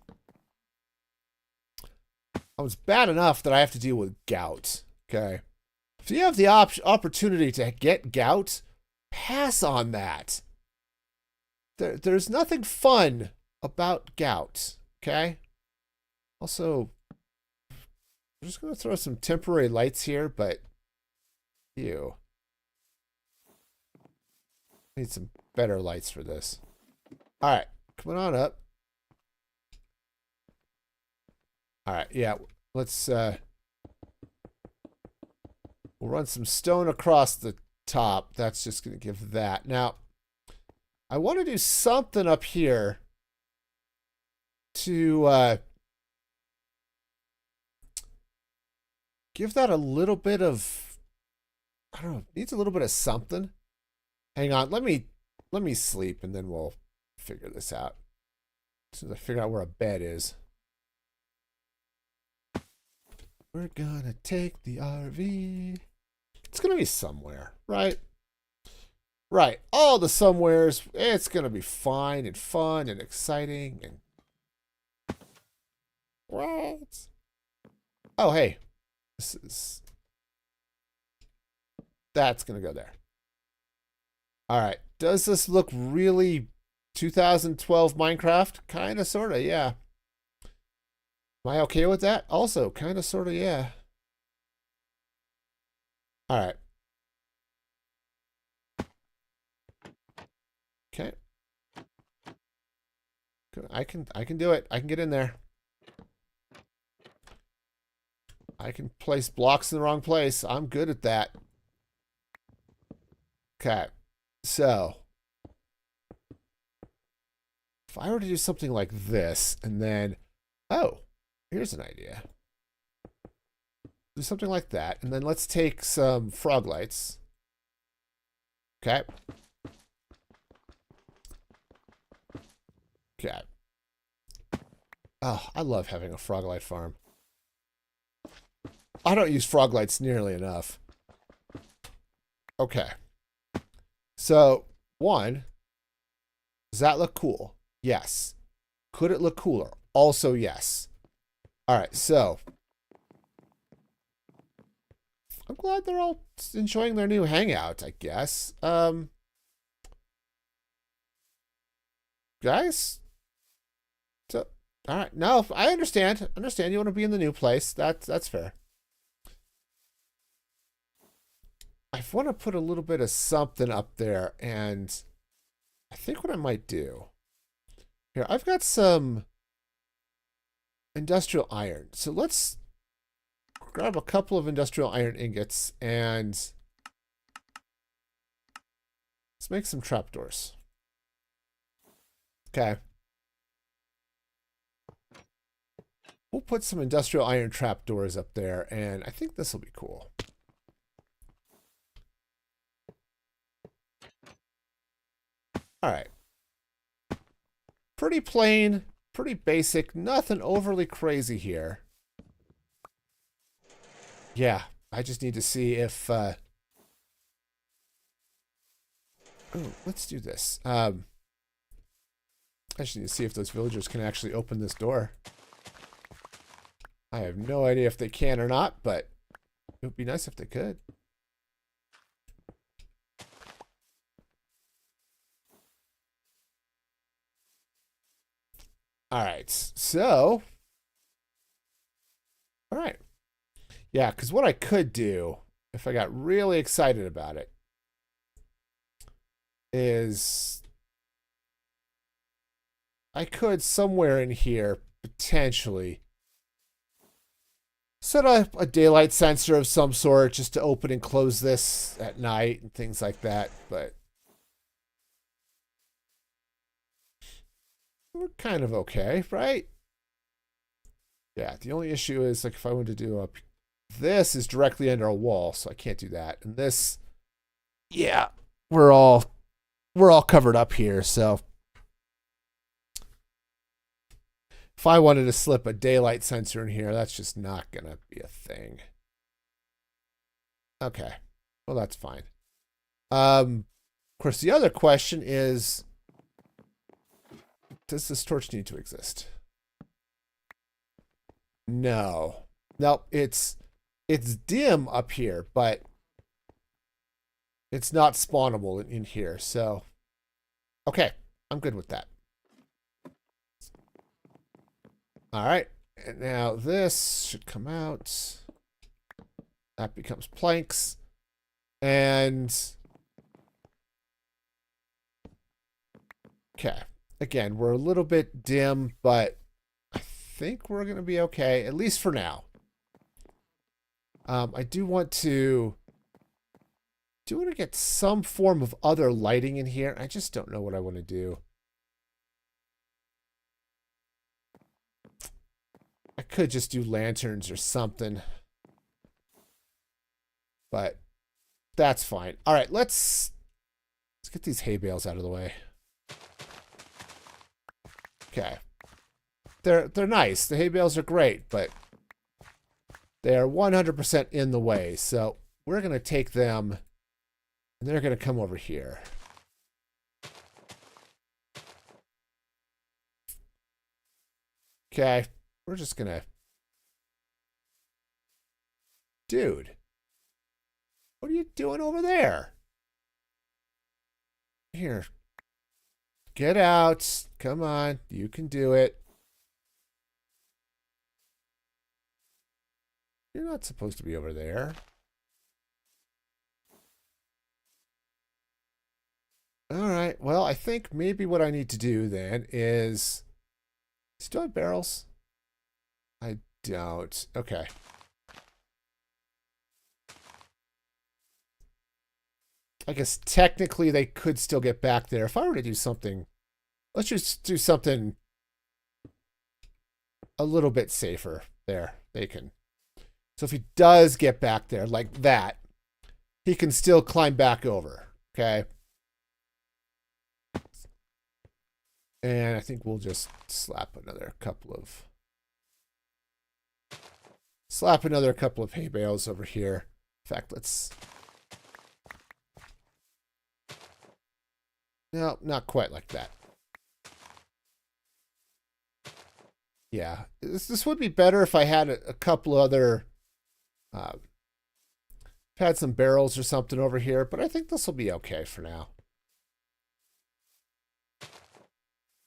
S1: It's bad enough that I have to deal with gout. Okay. If you have the opportunity to get gout, pass on that. There's nothing fun about gout. Okay. Also, I'm just going to throw some temporary lights here, but ew. Need some better lights for this. All right, coming on up. All right, yeah, let's we'll run some stone across the top. That's just going to give that. Now, I want to do something up here to give that a little bit of, I don't know, needs a little bit of something. Hang on, let me sleep and then we'll figure this out. As soon as I figure out where a bed is. We're gonna take the RV. It's gonna be somewhere, right? Right. All the somewheres. It's gonna be fine and fun and exciting and what? Oh hey. That's gonna go there. Alright. Does this look really 2012 Minecraft? Kinda sorta, yeah. Am I okay with that? Also, kind of, sort of, yeah. All right. Okay. I can do it. I can get in there. I can place blocks in the wrong place. I'm good at that. Okay. So, if I were to do something like this, and then, oh, here's an idea. Do something like that, and then let's take some frog lights. Okay. Okay. Oh, I love having a frog light farm. I don't use frog lights nearly enough. Okay. So, one, does that look cool? Yes. Could it look cooler? Also, yes. All right, so I'm glad they're all enjoying their new hangout, I guess. Guys? So, all right. No, I understand. Understand you want to be in the new place. That's fair. I want to put a little bit of something up there, and I think what I might do here, I've got some industrial iron. So let's grab a couple of industrial iron ingots and let's make some trapdoors. Okay. We'll put some industrial iron trapdoors up there, and I think this will be cool. All right. Pretty plain, pretty basic, nothing overly crazy here. Yeah, I just need to see if oh, let's do this. I just need to see if those villagers can actually open this door. I have no idea if they can or not, but it would be nice if they could. All right, so, all right. Yeah, because what I could do, if I got really excited about it, is I could somewhere in here potentially set up a daylight sensor of some sort just to open and close this at night and things like that, but we're kind of okay, right? Yeah, the only issue is like if I wanted to do a, this is directly under a wall, so I can't do that. And this, yeah, we're all covered up here, so if I wanted to slip a daylight sensor in here, that's just not gonna be a thing. Okay, well that's fine. Of course, the other question is, does this torch need to exist? No. No, it's dim up here, but it's not spawnable in here, so okay, I'm good with that. All right, And now this should come out. That becomes planks. And okay. Again, we're a little bit dim, but I think we're going to be okay, at least for now. I do want to get some form of other lighting in here. I just don't know what I want to do. I could just do lanterns or something. But that's fine. All right, let's get these hay bales out of the way. Okay. They're nice. The hay bales are great, but they're 100% in the way. So we're going to take them, and they're going to come over here. Okay. We're just going to... Dude. What are you doing over there? Here. Get out. Come on. You can do it. You're not supposed to be over there. All right. Well, I think maybe what I need to do then is... Still have barrels? I don't. Okay. I guess technically they could still get back there. If I were to do something... Let's just do something a little bit safer there. They can... So if he does get back there like that, he can still climb back over. Okay. And I think we'll just slap another couple of hay bales over here. In fact, let's... No, not quite like that. Yeah, this would be better if I had a couple other... had some barrels or something over here, but I think this will be okay for now.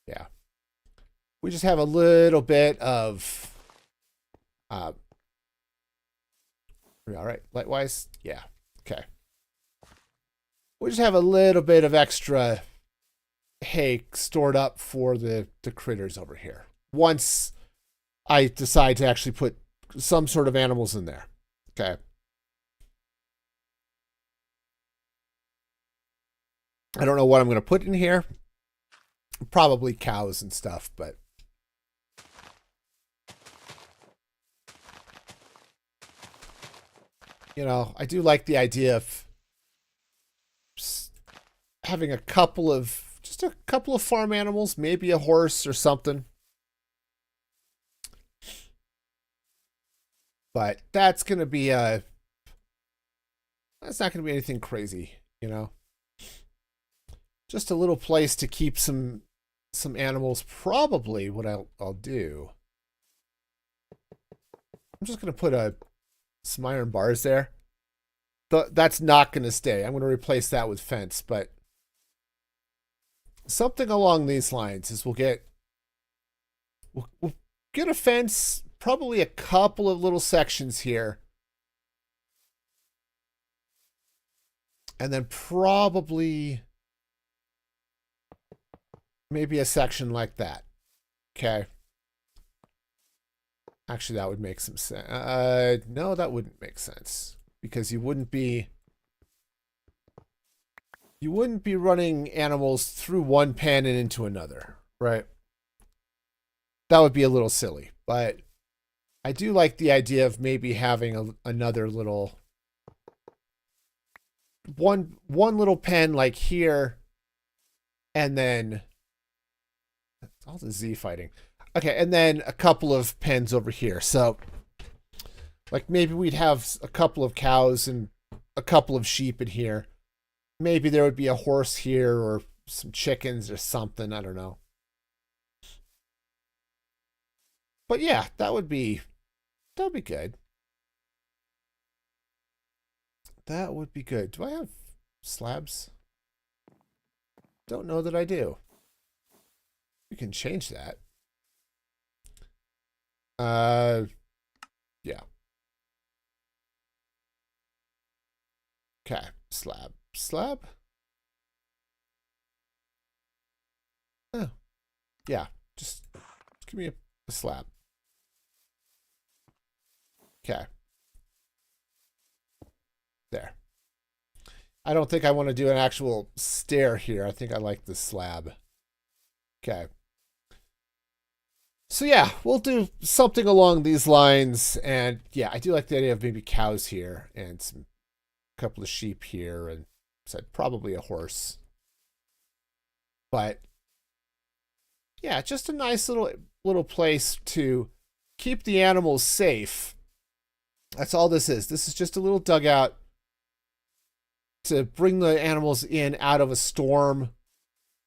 S1: Yeah. We just have a little bit of... all right, lightwise? Yeah, okay. We just have a little bit of extra hay stored up for the critters over here. Once I decide to actually put some sort of animals in there. Okay. I don't know what I'm going to put in here. Probably cows and stuff, but... You know, I do like the idea of having just a couple of farm animals, maybe a horse or something. But that's going to be that's not going to be anything crazy, you know. Just a little place to keep some animals. Probably what I'll do. I'm just going to put some iron bars there. That's not going to stay. I'm going to replace that with fence, but something along these lines is we'll get a fence, probably a couple of little sections here. And then probably maybe a section like that. Okay. Actually, that would make some sense. No, that wouldn't make sense because you wouldn't be running animals through one pen and into another, right? That would be a little silly, but I do like the idea of maybe having another little one little pen like here, and then all the Z fighting. Okay, and then a couple of pens over here. So, like maybe we'd have a couple of cows and a couple of sheep in here. Maybe there would be a horse here or some chickens or something. I don't know. But yeah, that would be good. That would be good. Do I have slabs? Don't know that I do. We can change that. Yeah. Okay. Slab. Slab? Oh. Yeah. Just give me a slab. Okay. There. I don't think I want to do an actual stair here. I think I like the slab. Okay. So yeah, we'll do something along these lines. And yeah, I do like the idea of maybe cows here and some couple of sheep here and said probably a horse. But yeah, just a nice little place to keep the animals safe. That's all this is. This is just a little dugout to bring the animals in out of a storm,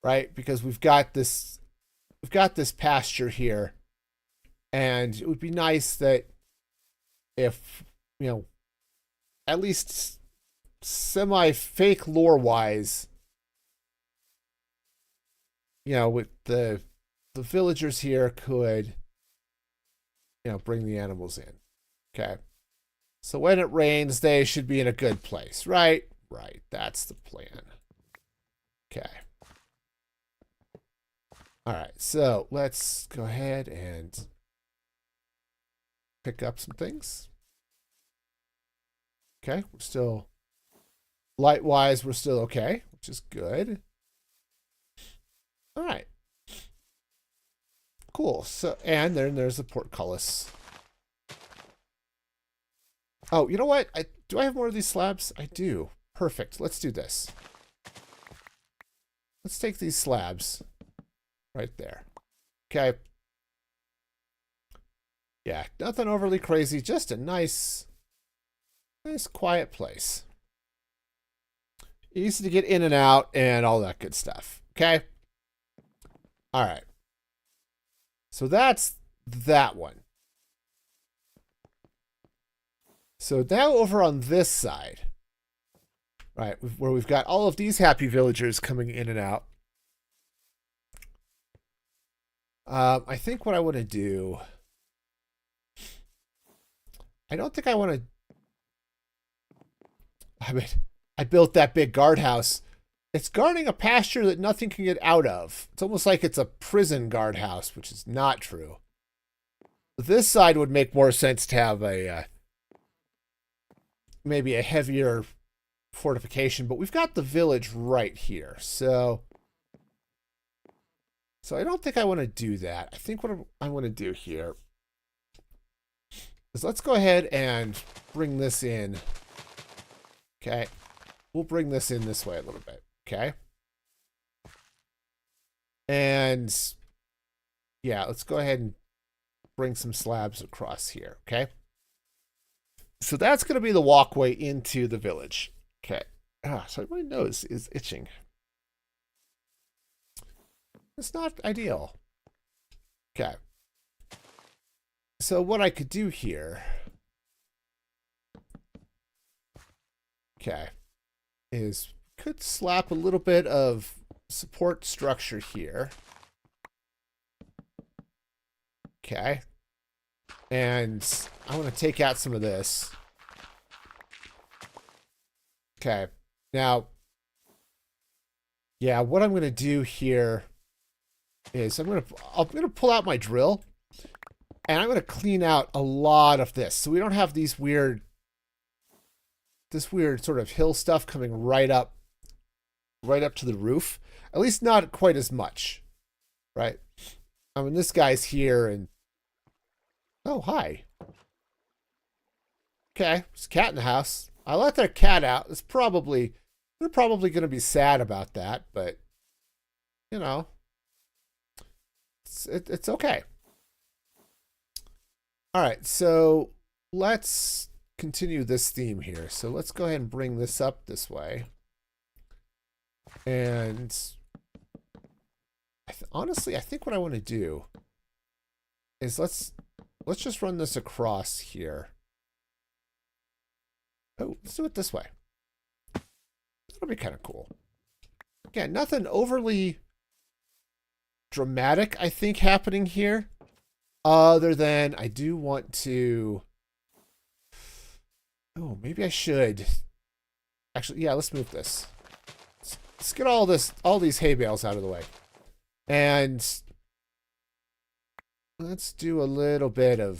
S1: right? Because we've got this pasture here, and it would be nice that if, you know, at least semi-fake lore-wise, you know, with the villagers here could, you know, bring the animals in. Okay. So when it rains, they should be in a good place, right? Right. That's the plan. Okay. All right. So let's go ahead and pick up some things. Okay. We're still, light-wise, we're still okay, which is good. All right. Cool. So, and then there's the portcullis. Oh, you know what? Do I have more of these slabs? I do. Perfect. Let's do this. Let's take these slabs right there. Okay. Yeah, nothing overly crazy. Just a nice quiet place. Easy to get in and out and all that good stuff. Okay. All right. So that's that one. So now over on this side, right, where we've got all of these happy villagers coming in and out. I think what I want to do, I don't think I want to, I mean, I built that big guardhouse. It's guarding a pasture that nothing can get out of. It's almost like it's a prison guardhouse, which is not true. This side would make more sense to have a, maybe a heavier fortification, but we've got the village right here. So I don't think I want to do that. I think what I want to do here is let's go ahead and bring this in. Okay. We'll bring this in this way a little bit. Okay. And yeah, let's go ahead and bring some slabs across here. Okay. So that's going to be the walkway into the village. Okay. So my nose is itching. It's not ideal. Okay. So what I could do here, okay, is could slap a little bit of support structure here. Okay. And I want to take out some of this. Okay. Now, yeah, what I'm going to do here is I'm going to pull out my drill and I'm going to clean out a lot of this. So we don't have this weird sort of hill stuff coming right up to the roof. At least not quite as much, right? I mean, this guy's here and, oh, hi. Okay, there's a cat in the house. I let that cat out. They're probably going to be sad about that, but, you know, it's okay. All right, so let's continue this theme here. So let's go ahead and bring this up this way. And honestly, I think what I want to do is let's just run this across here. Oh, let's do it this way. That'll be kind of cool. Again, nothing overly dramatic, I think, happening here. Other than I do want to... Oh, maybe I should. Actually, yeah, let's move this. Let's get all these hay bales out of the way. And let's do a little bit of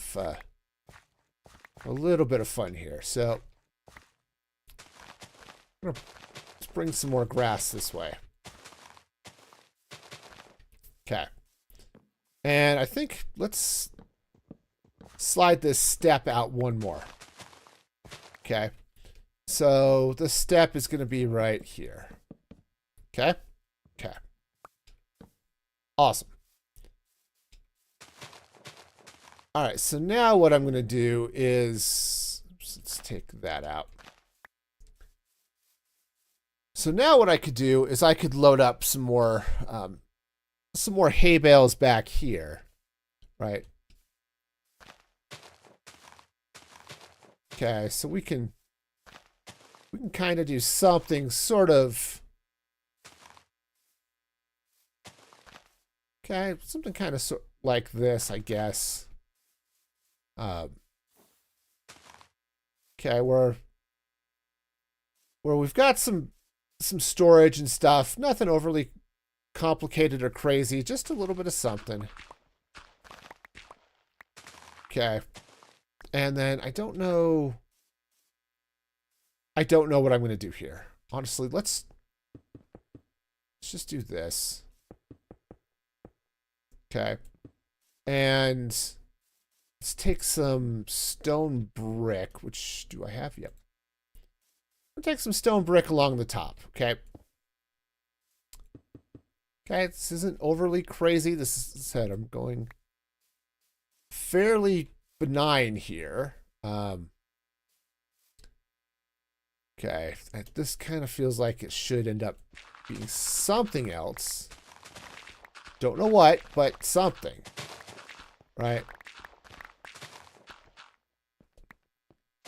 S1: fun here. So let's bring some more grass this way. Okay. And I think let's slide this step out one more. Okay. So the step is going to be right here. Okay. Okay. Awesome. All right. So now what I'm going to do is, let's take that out. So now what I could do is I could load up some more hay bales back here, right? Okay, so we can kind of do something sort of, okay, something kind of like this, I guess. Okay, where we've got some storage and stuff, nothing overly complicated or crazy, just a little bit of something. Okay. And then I don't know what I'm going to do here. Honestly, let's just do this. Okay. And let's take some stone brick, which do I have? Yep. I'll take some stone brick along the top. Okay. Okay, this isn't overly crazy. This is said I'm going fairly benign here. Okay, this kind of feels like it should end up being something else. Don't know what, but something. Right?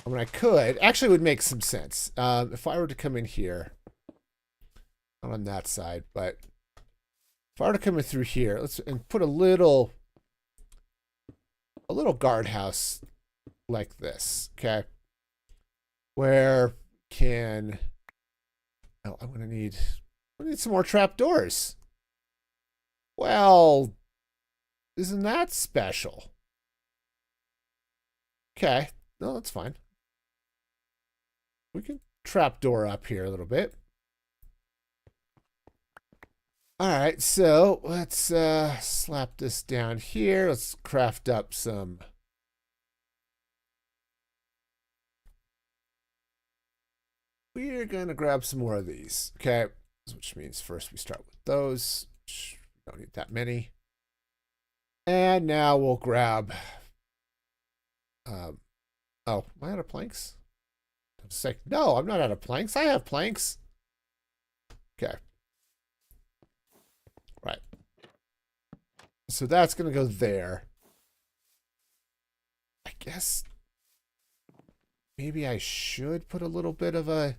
S1: I mean, I could. Actually, it would make some sense. If I were to come in here, not on that side, but if I were to come in through here, and put a little guardhouse like this, okay? Where can... Oh, I'm gonna need some more trapdoors. Well, isn't that special? Okay, no, that's fine. We can trapdoor up here a little bit. All right, so let's slap this down here. Let's craft up some. We're going to grab some more of these, okay? Which means first we start with those. We don't need that many. And now we'll grab... oh, am I out of planks? It's like, no, I'm not out of planks. I have planks. Okay. Right. So that's going to go there. I guess maybe I should put a little bit of a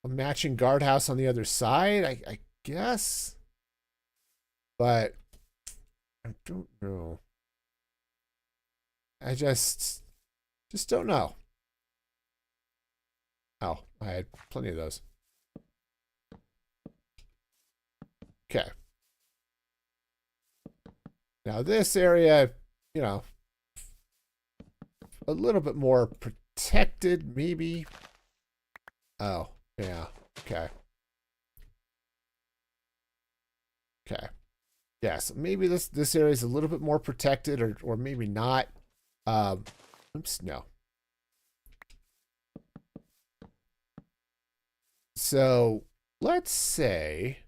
S1: matching guardhouse on the other side, I guess. But I don't know. I just don't know. Oh, I had plenty of those. Okay. Now this area, you know, a little bit more protected, maybe. Oh, yeah. Okay. Okay. Yeah, so maybe this area is a little bit more protected, or maybe not. Oops, no. So let's say,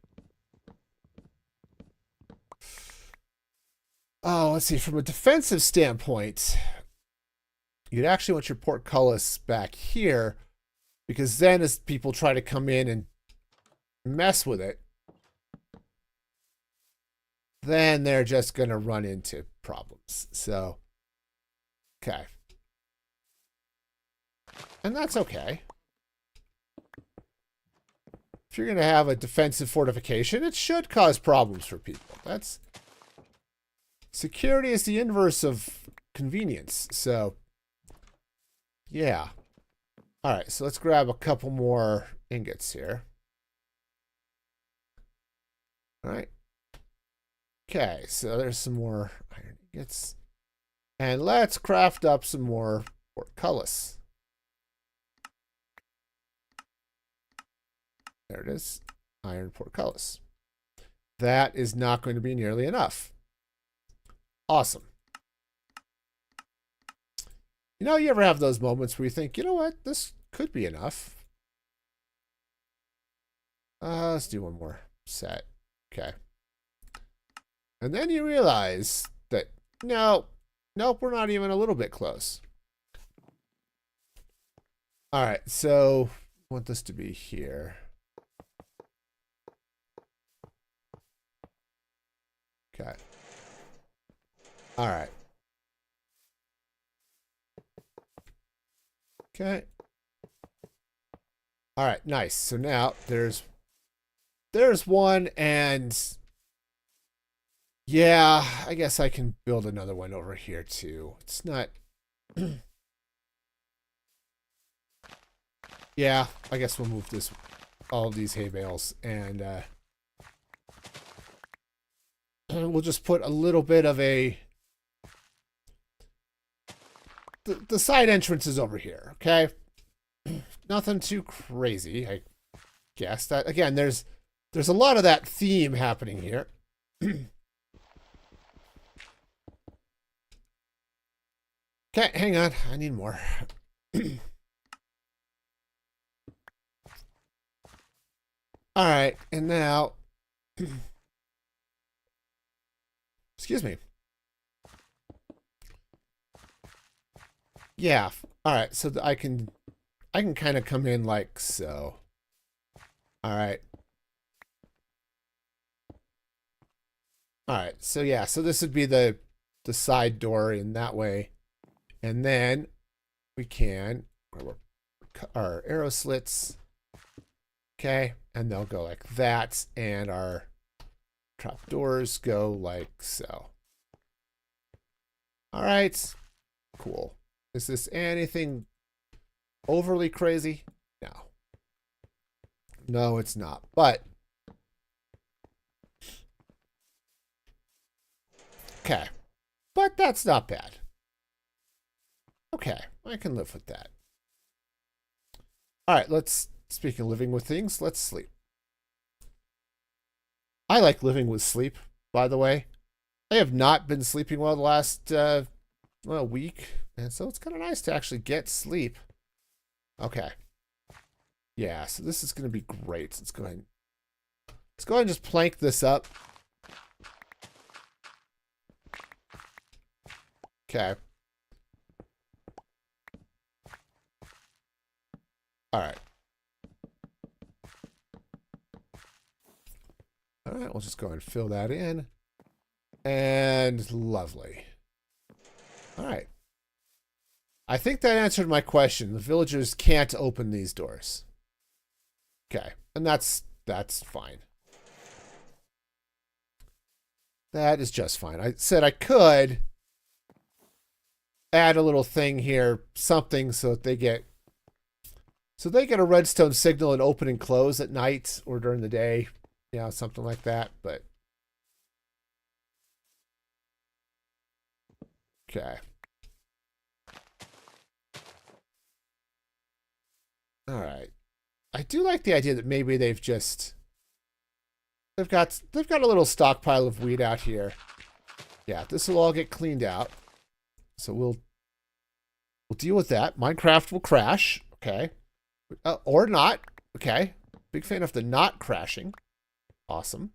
S1: let's see, from a defensive standpoint, you'd actually want your portcullis back here, because then as people try to come in and mess with it, then they're just going to run into problems. So, okay. And that's okay. If you're going to have a defensive fortification, it should cause problems for people. That's Security is the inverse of convenience. So, yeah. All right, so let's grab a couple more ingots here. All right. Okay, so there's some more iron ingots. And let's craft up some more portcullis. There it is. Iron portcullis. That is not going to be nearly enough. Awesome. You know, you ever have those moments where you think, you know what, this could be enough. Let's do one more set. Okay. And then you realize that, no, nope, we're not even a little bit close. All right, so I want this to be here. Okay. All right. Okay. All right, nice. So now there's one, and yeah, I guess I can build another one over here too. It's not yeah, I guess we'll move this all of these hay bales, and we'll just put a little bit of the side entrance is over here, okay? Nothing too crazy, I guess. That again, there's a lot of that theme happening here. Okay, hang on. I need more. All right, and now, excuse me. Yeah. All right, so I can kind of come in like so. All right. All right. So yeah, so this would be the side door in that way. And then we can grab our arrow slits. Okay, and they'll go like that, and our trap doors go like so. All right. Cool. Is this anything overly crazy? No. No, it's not. But okay. But that's not bad. Okay, I can live with that. All right, let's, speaking of living with things, let's sleep. I like living with sleep, by the way. I have not been sleeping well the last week, and so it's kind of nice to actually get sleep. Okay. Yeah, so this is going to be great. Let's go ahead and just plank this up. Okay. All right. All right, we'll just go and fill that in. And lovely. All right. I think that answered my question. The villagers can't open these doors. Okay, and that's fine. That is just fine. I said I could add a little thing here, something so that they get a redstone signal and open and close at night or during the day. Yeah, something like that, but okay. All right. I do like the idea that maybe they've got a little stockpile of wheat out here. Yeah, this will all get cleaned out. So we'll deal with that. Minecraft will crash, okay? Or not. Okay. Big fan of the not crashing. Awesome.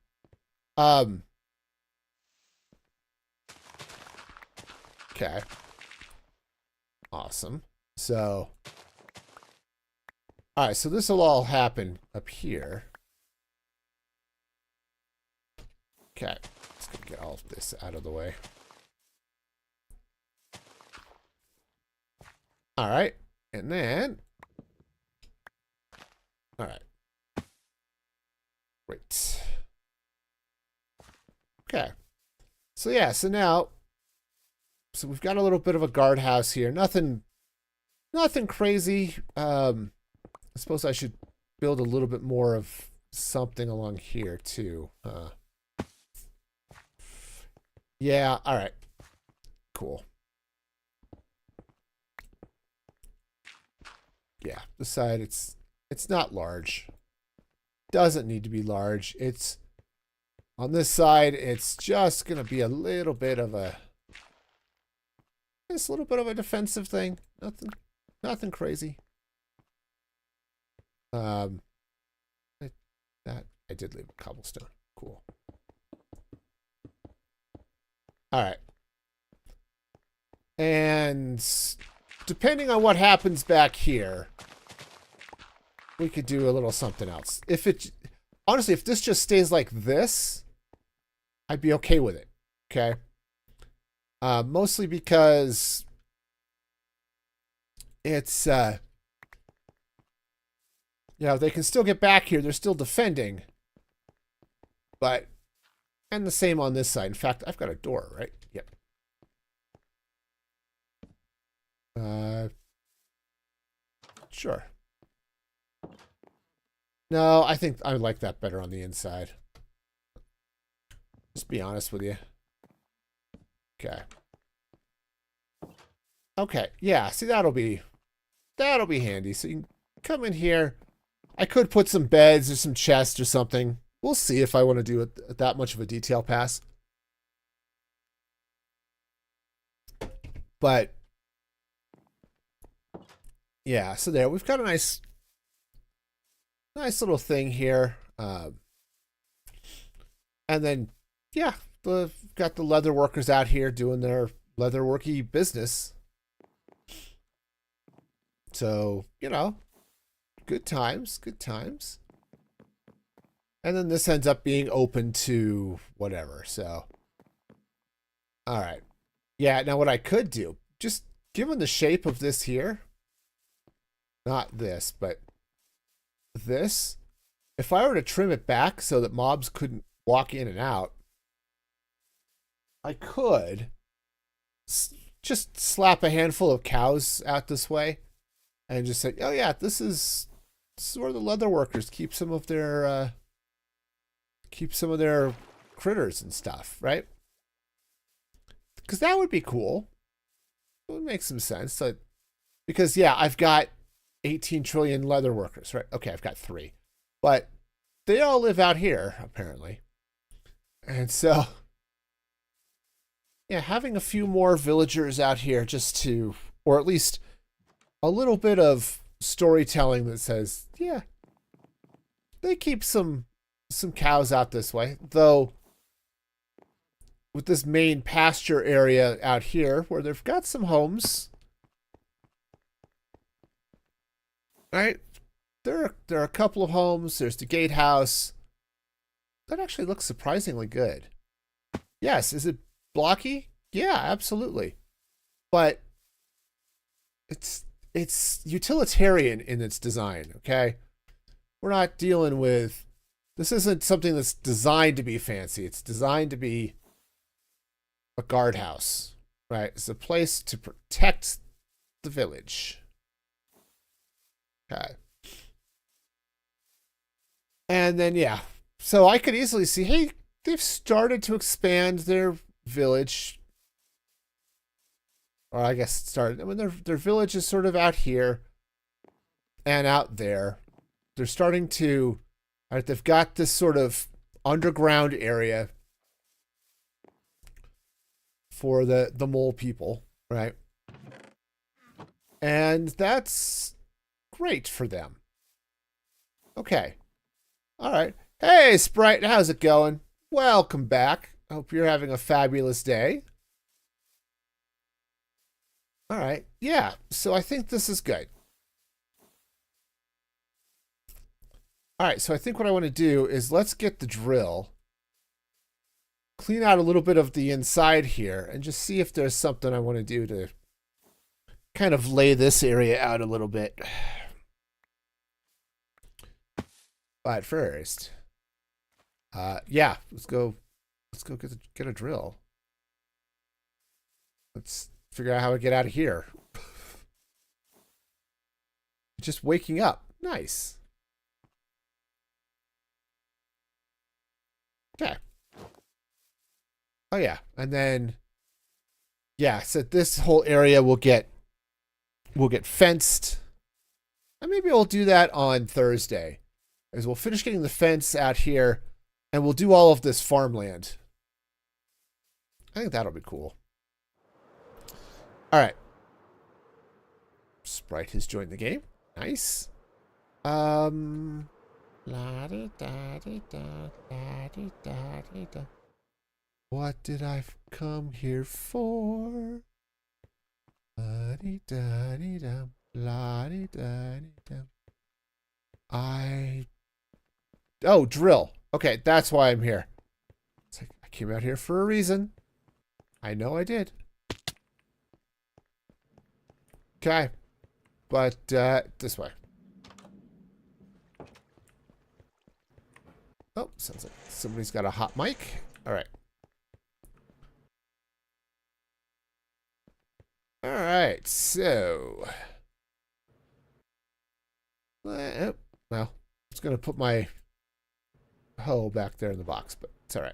S1: Okay. Awesome. So all right, so this will all happen up here. Okay, let's go get all of this out of the way. All right, and then, all right. Great. Okay, So yeah, so now, so we've got a little bit of a guardhouse here. Nothing crazy. I suppose I should build a little bit more of something along here too. Yeah, all right. Cool. Yeah, the side it's not large. Doesn't need to be large. It's on this side, it's just gonna be a little bit of a just a little bit of a defensive thing. Nothing crazy. That I did leave a cobblestone. Cool. All right. And depending on what happens back here, we could do a little something else. Honestly, if this just stays like this, I'd be okay with it. Okay. Mostly because it's, you know, they can still get back here. They're still defending. But, and the same on this side. In fact, I've got a door, right? Yep. Sure. No, I think I like that better on the inside. Just be honest with you. Okay. Okay, yeah, see that'll be handy. So you can come in here. I could put some beds or some chests or something. We'll see if I want to do it that much of a detail pass. But yeah, so there we've got a nice little thing here. And then yeah, got the leather workers out here doing their leatherworky business. So, you know, good times. And then this ends up being open to whatever. So, all right. Yeah, now what I could do, just given the shape of this here, not this, but this, if I were to trim it back so that mobs couldn't walk in and out, I could just slap a handful of cows out this way and just say, oh yeah, this is where the leather workers keep some of their critters and stuff, right? Because that would be cool. It would make some sense. So, because yeah, I've got 18 trillion leather workers, right? Okay, I've got 3. But they all live out here, apparently. And so, yeah, having a few more villagers out here just to, or at least a little bit of storytelling that says, yeah, they keep some cows out this way. Though, with this main pasture area out here, where they've got some homes, right? There are a couple of homes. There's the gatehouse. That actually looks surprisingly good. Yes, is it blocky? Yeah, absolutely. But it's utilitarian in its design, okay? We're not dealing with, this isn't something that's designed to be fancy. It's designed to be a guardhouse, right? It's a place to protect the village. Okay. And then, yeah. So I could easily see, hey, they've started to expand their village. Or I guess started, I mean, their village is sort of out here and out there. They're starting to, all right, they've got this sort of underground area for the mole people, right? And that's great for them. Okay. All right. Hey, Sprite, how's it going? Welcome back. Hope you're having a fabulous day. All right. Yeah, so I think this is good. All right, so I think what I want to do is let's get the drill, clean out a little bit of the inside here, and just see if there's something I want to do to kind of lay this area out a little bit. But first, yeah, let's go get a drill. Let's figure out how to get out of here. Just waking up. Nice. Okay. Oh yeah, and then yeah, so this whole area will get fenced. And maybe we'll do that on Thursday. As we'll finish getting the fence out here and we'll do all of this farmland. I think that'll be cool. All right. Sprite has joined the game. Nice. What did I come here for? Oh, drill. Okay, that's why I'm here. It's like, I came out here for a reason. I know I did. Okay. But, this way. Oh, sounds like somebody's got a hot mic. All right. All right, so... well, I was going to put my hoe back there in the box, but it's all right.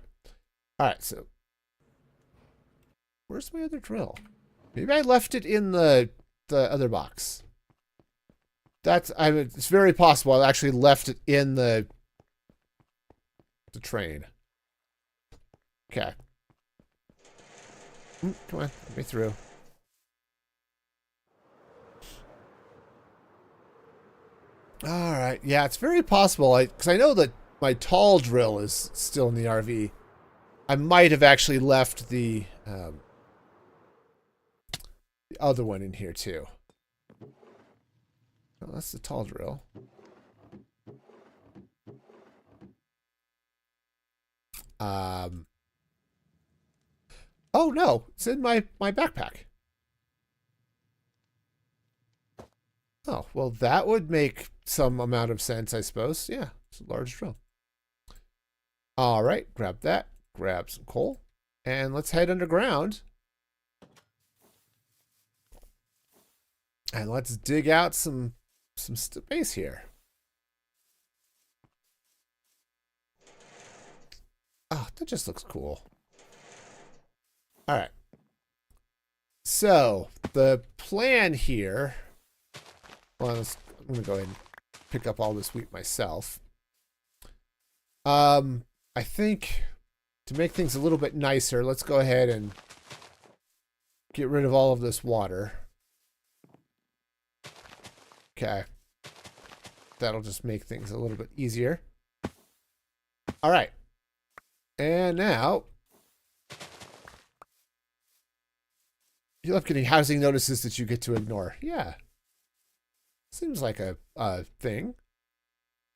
S1: All right, so... where's my other drill? Maybe I left it in the other box. It's very possible I actually left it in the train. Okay. Come on, let me through. All right. Yeah, it's very possible. Because I know that my tall drill is still in the RV. I might have actually left the other one in here too. Oh, that's the tall drill. Oh no, it's in my backpack. Oh, well, that would make some amount of sense, I suppose. Yeah, it's a large drill. All right, grab that. Grab some coal. And let's head underground. And let's dig out some space here. Oh, that just looks cool. All right. So, the plan here... well, I'm going to go ahead and pick up all this wheat myself. I think to make things a little bit nicer, let's go ahead and get rid of all of this water. Okay. That'll just make things a little bit easier. All right. And now, you love getting housing notices that you get to ignore. Yeah. Seems like a thing.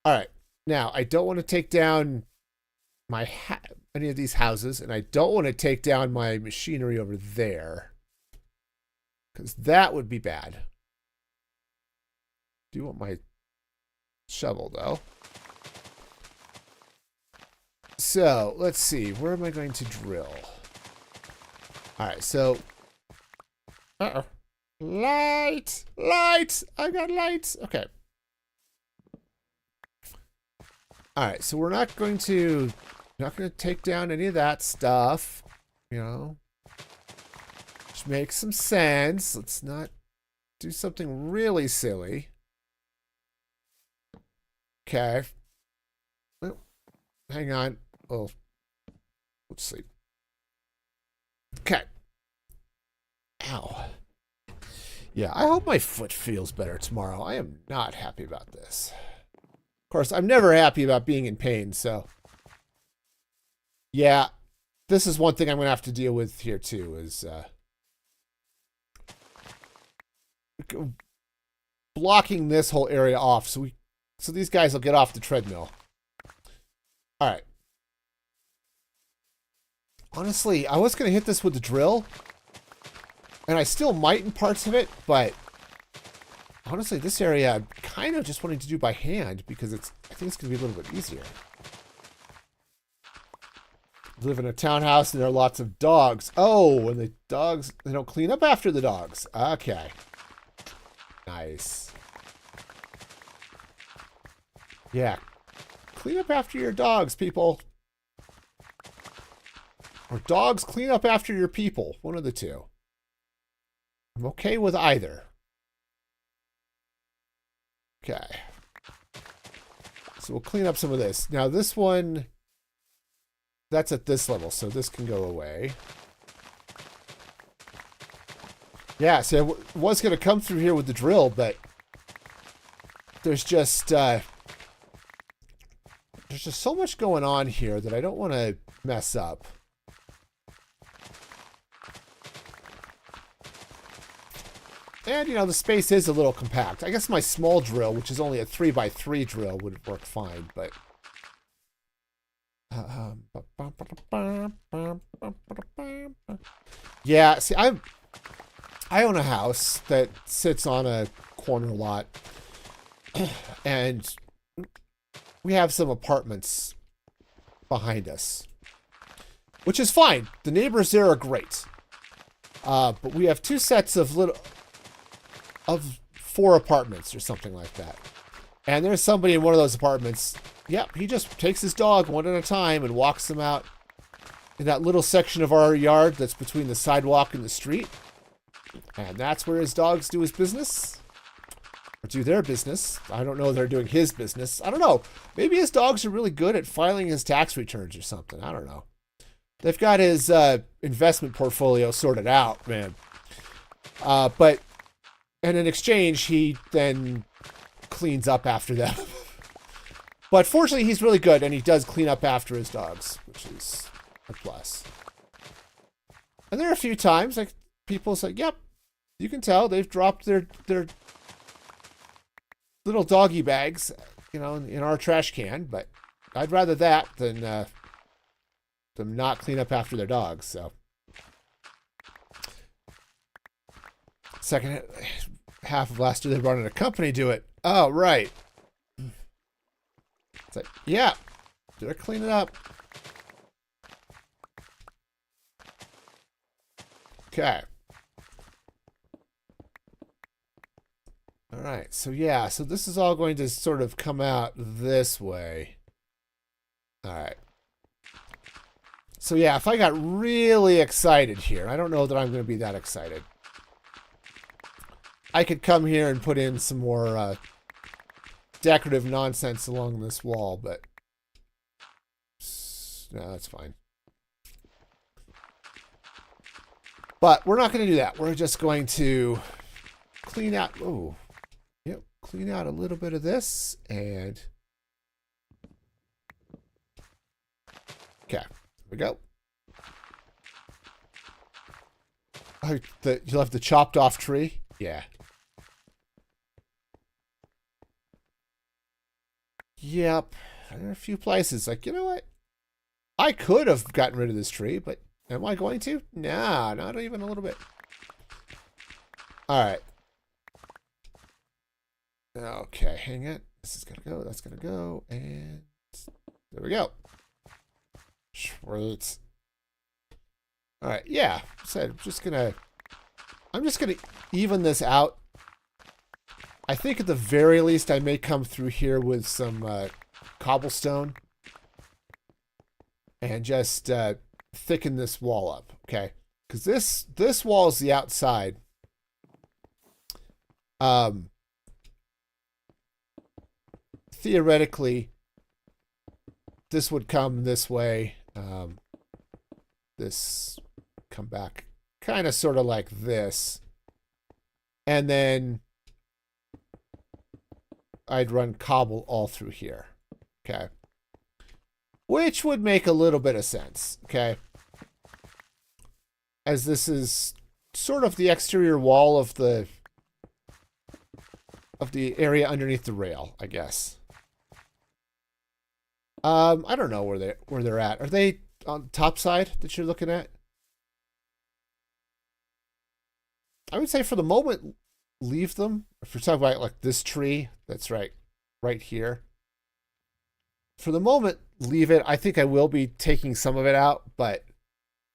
S1: All right. Now, I don't want to take down any of these houses, and I don't want to take down my machinery over there, because that would be bad. Do want my shovel, though. So, let's see. Where am I going to drill? All right, so... uh-oh. Light! Light! I got lights! Okay. Alright, so we're not going to take down any of that stuff. You know. Which makes some sense. Let's not do something really silly. Okay. Oh, hang on. Oh. Let's see. Okay. Ow. Yeah, I hope my foot feels better tomorrow. I am not happy about this. Of course, I'm never happy about being in pain, so... yeah, this is one thing I'm going to have to deal with here, too, is... blocking this whole area off so these guys will get off the treadmill. Alright. Honestly, I was going to hit this with the drill... and I still might in parts of it, but honestly, this area I'm kind of just wanting to do by hand because I think it's going to be a little bit easier. Live in a townhouse and there are lots of dogs. Oh, and the dogs, they don't clean up after the dogs. Okay. Nice. Yeah. Clean up after your dogs, people. Or dogs clean up after your people. One of the two. I'm okay with either. Okay. So we'll clean up some of this. Now this one, that's at this level, so this can go away. Yeah, see, I was going to come through here with the drill, but there's just so much going on here that I don't want to mess up. And, you know, the space is a little compact. I guess my small drill, which is only a 3x3 drill, would work fine, but... yeah, see, I own a house that sits on a corner lot, and we have some apartments behind us, which is fine. The neighbors there are great. But we have two sets of of 4 apartments or something like that. And there's somebody in one of those apartments. Yep, he just takes his dog one at a time and walks them out in that little section of our yard that's between the sidewalk and the street. And that's where his dogs do his business. Or do their business. I don't know if they're doing his business. I don't know. Maybe his dogs are really good at filing his tax returns or something. I don't know. They've got his investment portfolio sorted out, man. And in exchange, he then cleans up after them. But fortunately, he's really good, and he does clean up after his dogs, which is a plus. And there are a few times, like, people say, yep, you can tell they've dropped their little doggy bags, you know, in our trash can, but I'd rather that than them not clean up after their dogs, so. Second half of last year, they brought in a company to do it. Oh, right. It's like, yeah, they're cleaning up. Okay. All right, so yeah, so this is all going to sort of come out this way. All right. So yeah, if I got really excited here, I don't know that I'm going to be that excited. I could come here and put in some more decorative nonsense along this wall, but no, that's fine. But we're not going to do that. We're just going to clean out. Oh, yep, clean out a little bit of this, and okay, here we go. Oh, you left the chopped off tree. Yeah. Yep. There are a few places like, you know what? I could have gotten rid of this tree, but am I going to? Nah, not even a little bit. All right. Okay, hang it. This is going to go. That's going to go. And there we go. Sweet. All right. Yeah. So I'm just going to even this out. I think at the very least I may come through here with some cobblestone and just thicken this wall up, okay? Because this wall is the outside. Theoretically, this would come this way. This come back kind of sort of like this. And then I'd run cobble all through here, okay? Which would make a little bit of sense, okay? As this is sort of the exterior wall of the area underneath the rail, I guess. I don't know where they're at. Are they on the top side that you're looking at? I would say for the moment, leave them. If we're talking about like this tree, that's right here. for the moment, leave it. I think I will be taking some of it out, but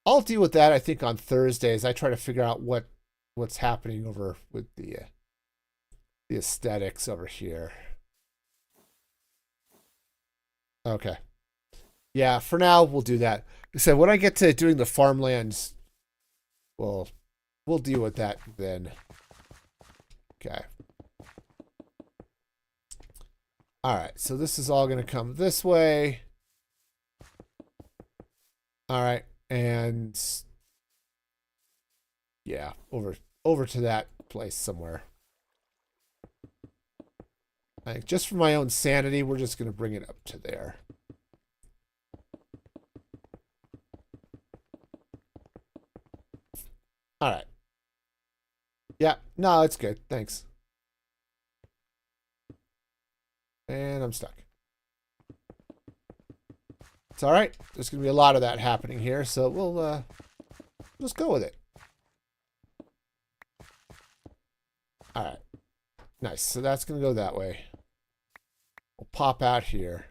S1: I'll deal with that, I think, on Thursdays. I try to figure out what's happening over with the aesthetics over here. Okay. Yeah, for now, we'll do that. So when I get to doing the farmlands, we'll deal with that then. Okay. All right, so this is all going to come this way. All right, and yeah, over to that place somewhere. I think just for my own sanity, we're just going to bring it up to there. All right. Yeah, no, it's good. Thanks. And I'm stuck. It's all right. There's going to be a lot of that happening here, so we'll just go with it. All right. Nice. So that's going to go that way. We'll pop out here.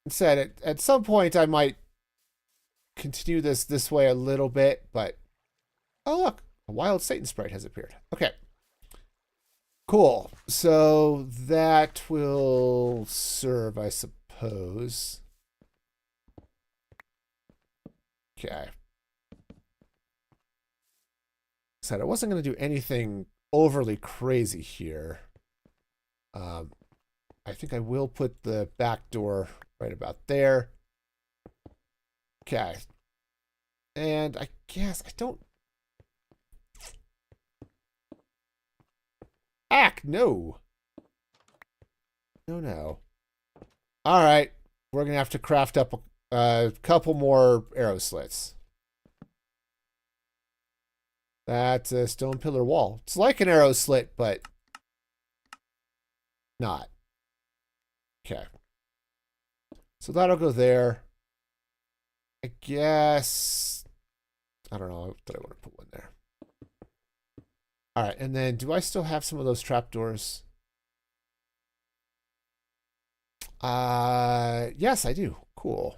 S1: Instead, at some point, I might continue this way a little bit, but oh, look, a wild Satan sprite has appeared. Okay. Cool. So that will serve, I suppose. Okay. Said I wasn't going to do anything overly crazy here. I think I will put the back door right about there. Okay. And I guess I don't... no. No. All right. We're going to have to craft up a couple more arrow slits. That's a stone pillar wall. It's like an arrow slit, but not. Okay. So that'll go there. I guess... I don't know that I want to put one there. All right, and then do I still have some of those trapdoors? Yes, I do. Cool.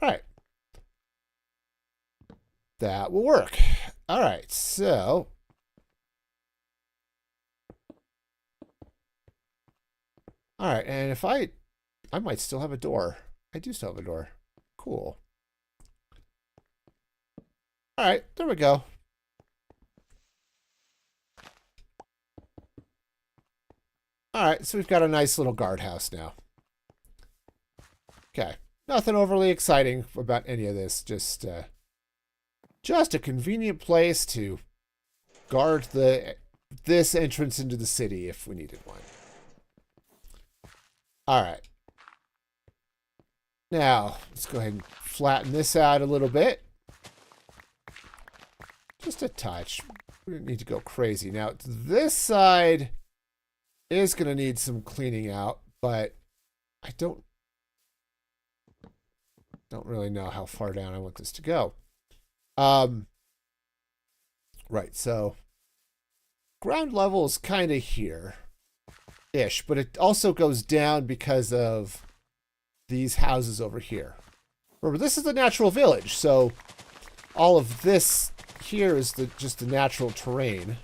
S1: All right. That will work. All right, so... All right, and if I might still have a door. I do still have a door. Cool. All right, there we go. All right, so we've got a nice little guardhouse now. Okay, nothing overly exciting about any of this. Just a convenient place to guard this entrance into the city if we needed one. All right. Now, let's go ahead and flatten this out a little bit. Just a touch. We don't need to go crazy. Now, this side is going to need some cleaning out, but I don't really know how far down I want this to go. Right, so ground level is kind of here-ish, but it also goes down because of these houses over here. Remember, this is the natural village, so all of this here is just the natural terrain.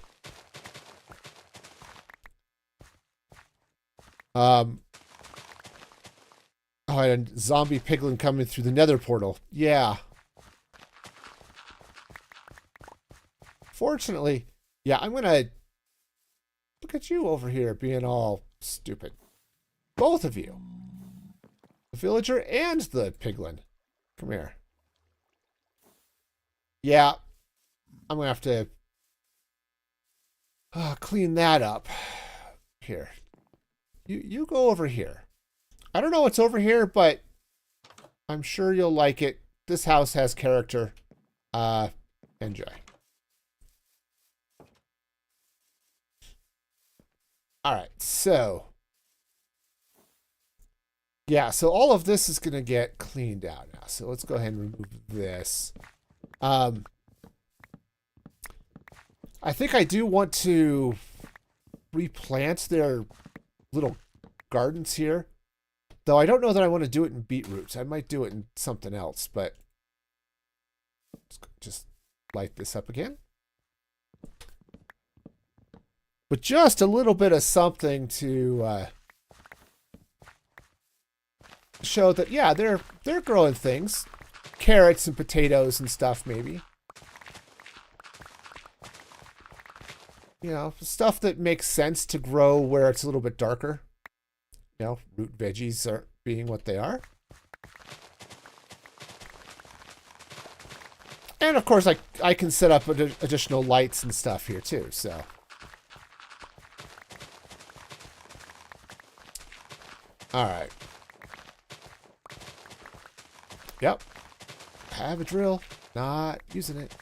S1: Oh, and a zombie piglin coming through the nether portal. Yeah. Fortunately, yeah, I'm gonna look at you over here being all stupid. Both of you. The villager and the piglin. Come here. Yeah. I'm gonna have to clean that up. Here. You go over here. I don't know what's over here, but I'm sure you'll like it. This house has character. Enjoy. All right, so yeah, so all of this is going to get cleaned out now. So let's go ahead and remove this. I think I do want to replant their little gardens here. Though I don't know that I want to do it in beetroots. I might do it in something else, but let's just light this up again. But just a little bit of something to show that, yeah, they're growing things. Carrots and potatoes and stuff, maybe. You know, stuff that makes sense to grow where it's a little bit darker. You know, root veggies are being what they are. And of course, I can set up additional lights and stuff here too, so. All right. Yep. Have a drill. Not using it.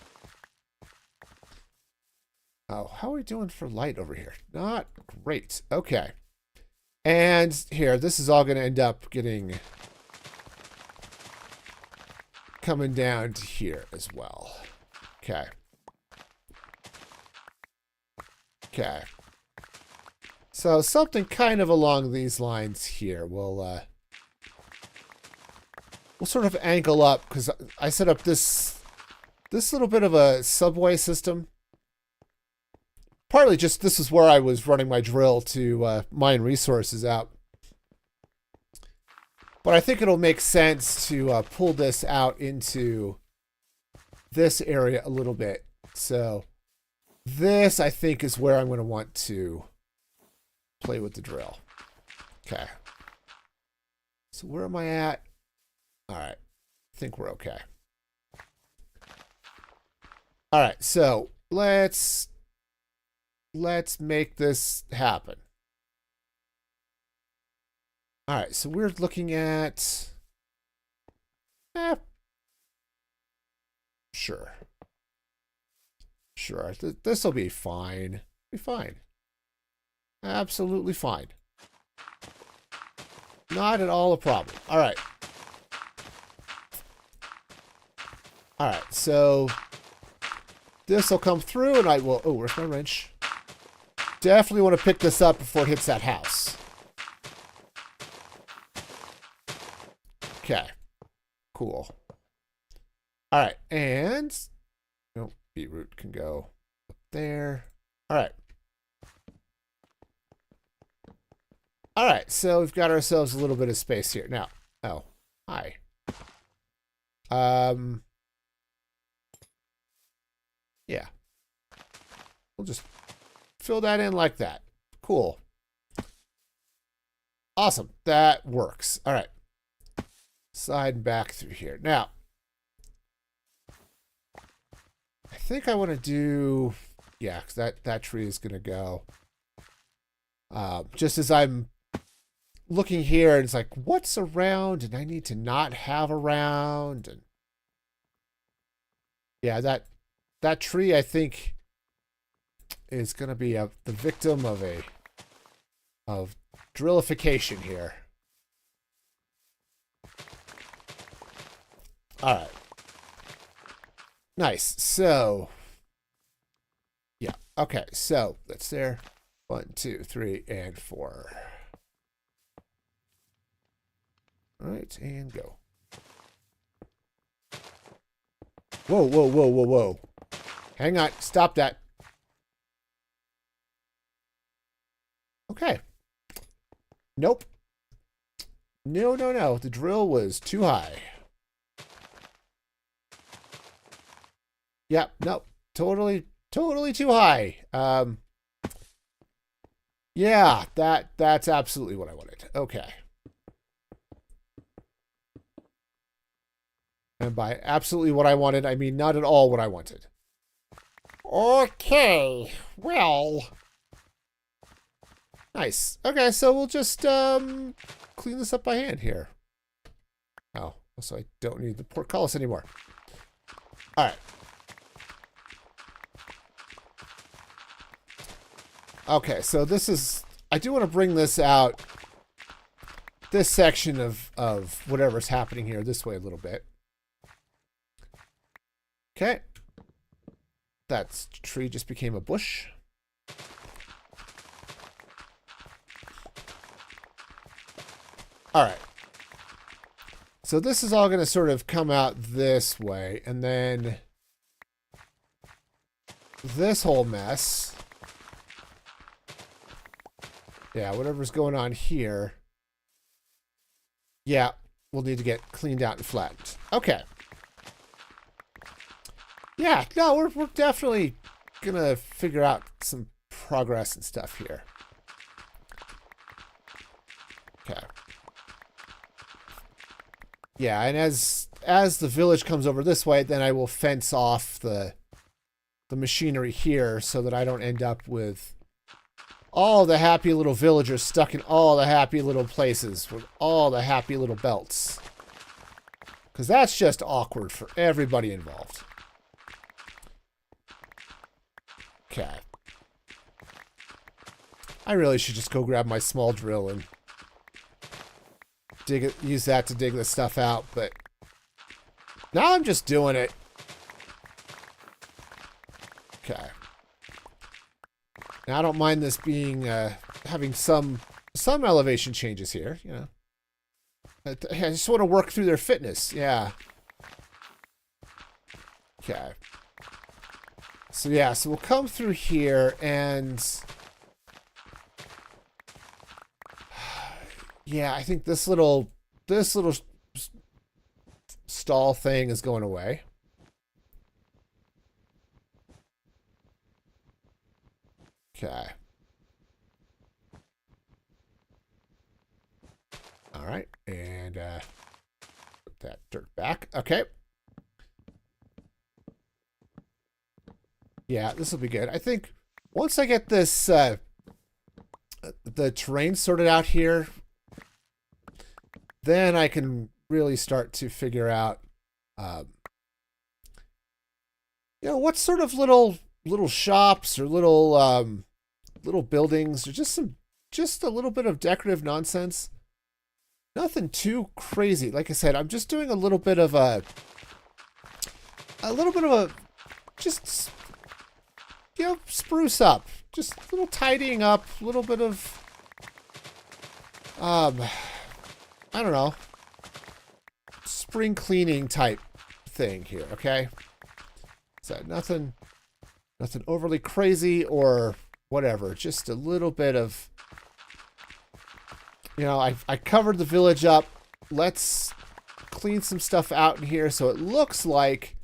S1: Oh, how are we doing for light over here? Not great. Okay. And here, this is all going to end up coming down to here as well. Okay. Okay. So something kind of along these lines here. We'll sort of angle up because I set up this little bit of a subway system. Partly just this is where I was running my drill to mine resources out. But I think it'll make sense to pull this out into this area a little bit. So this, I think, is where I'm going to want to play with the drill. Okay. So where am I at? All right. I think we're okay. All right. So let's make this happen. All right, so we're looking at, sure, this will be fine. Be fine, absolutely fine. Not at all a problem. All right, so this will come through, and I will. Oh, where's my wrench? Definitely want to pick this up before it hits that house. Okay. Cool. All right. And no, beetroot can go up there. All right. All right. So we've got ourselves a little bit of space here. Now, oh, hi. Yeah. We'll just fill that in like that. Cool. Awesome. That works. All right. Side and back through here. Now, I think I want to do, yeah, because that tree is going to go. Just as I'm looking here, and it's like, what's around? And I need to not have around. And yeah, that tree, I think, is going to be the victim of drillification here. All right. Nice. So, yeah. Okay. So that's there. 1, 2, 3, and 4. All right, and go. Whoa, whoa, whoa, whoa, whoa. Hang on. Stop that. Okay. Nope. No, no, no. The drill was too high. Yep, nope. Totally too high. Yeah, that's absolutely what I wanted. Okay. And by absolutely what I wanted, I mean not at all what I wanted. Okay. Well. Nice. Okay, so we'll just clean this up by hand here. Oh, so I don't need the portcullis anymore. All right. Okay, so this is, I do want to bring this out, this section of whatever's happening here this way a little bit. Okay. That tree just became a bush. All right. So this is all going to sort of come out this way, and then this whole mess. Yeah, whatever's going on here. Yeah, we'll need to get cleaned out and flattened. Okay. Yeah, no, we're definitely gonna figure out some progress and stuff here. Okay. Yeah, and as the village comes over this way, then I will fence off the machinery here so that I don't end up with all the happy little villagers stuck in all the happy little places with all the happy little belts. Because that's just awkward for everybody involved. Okay. I really should just go grab my small drill and use that to dig this stuff out, but now I'm just doing it. Okay. Now I don't mind this being having some elevation changes here, you know. I just want to work through their fitness. Yeah. Okay. So yeah, so we'll come through here and yeah, I think this little stall thing is going away. Okay. All right, and put that dirt back. Okay. Yeah, this will be good. I think once I get this the terrain sorted out here, then I can really start to figure out you know, what sort of little shops or little buildings or just a little bit of decorative nonsense. Nothing too crazy. Like I said, I'm just doing a little bit of a just, you know, spruce up. Just a little tidying up, a little bit of I don't know, spring cleaning type thing here, okay? So nothing overly crazy or whatever, just a little bit of, you know, I covered the village up. Let's clean some stuff out in here so it looks like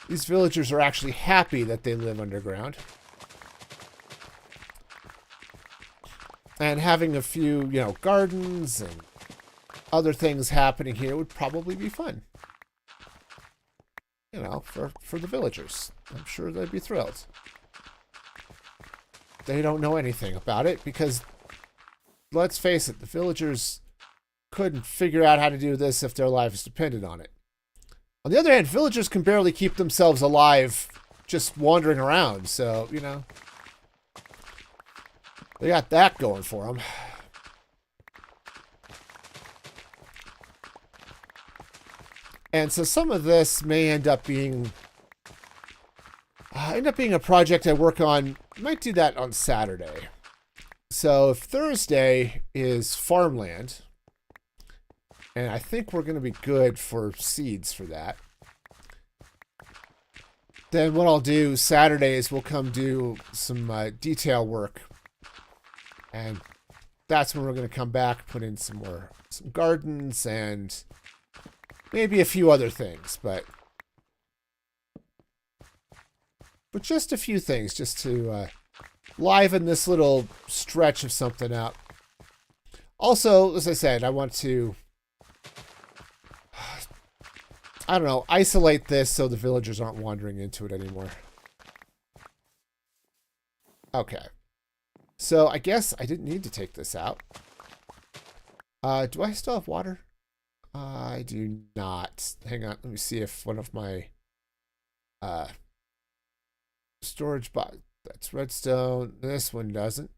S1: these villagers are actually happy that they live underground. And having a few, you know, gardens and other things happening here would probably be fun. You know, for the villagers. I'm sure they'd be thrilled. They don't know anything about it because, let's face it, the villagers couldn't figure out how to do this if their lives depended on it. On the other hand, villagers can barely keep themselves alive just wandering around, so, you know, they got that going for them. And so some of this may end up being a project I work on. Might do that on Saturday. So if Thursday is farmland, and I think we're going to be good for seeds for that, then what I'll do Saturday is we'll come do some detail work. And that's when we're going to come back, put in some gardens and maybe a few other things, but just a few things just to liven this little stretch of something out. Also, as I said, I want to, I don't know, isolate this so the villagers aren't wandering into it anymore. Okay. So I guess I didn't need to take this out. Do I still have water? I do not. Hang on, let me see if one of my storage box, that's redstone. This one doesn't.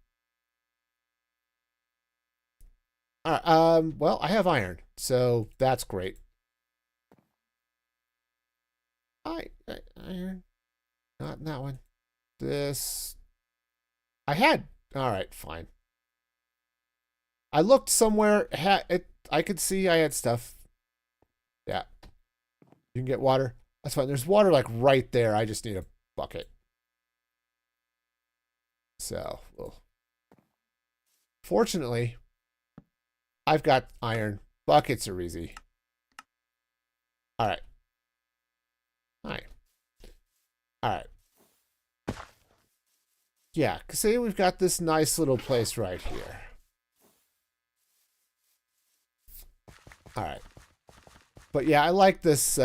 S1: All right, well, I have iron, so that's great. Iron. Not in that one. This. I had. All right, fine. I looked somewhere. I could see I had stuff. Yeah. You can get water. That's fine. There's water like right there. I just need a bucket. So, well, fortunately, I've got iron. Buckets are easy. All right. All right. All right. Yeah, say we've got this nice little place right here. All right. But yeah, I like this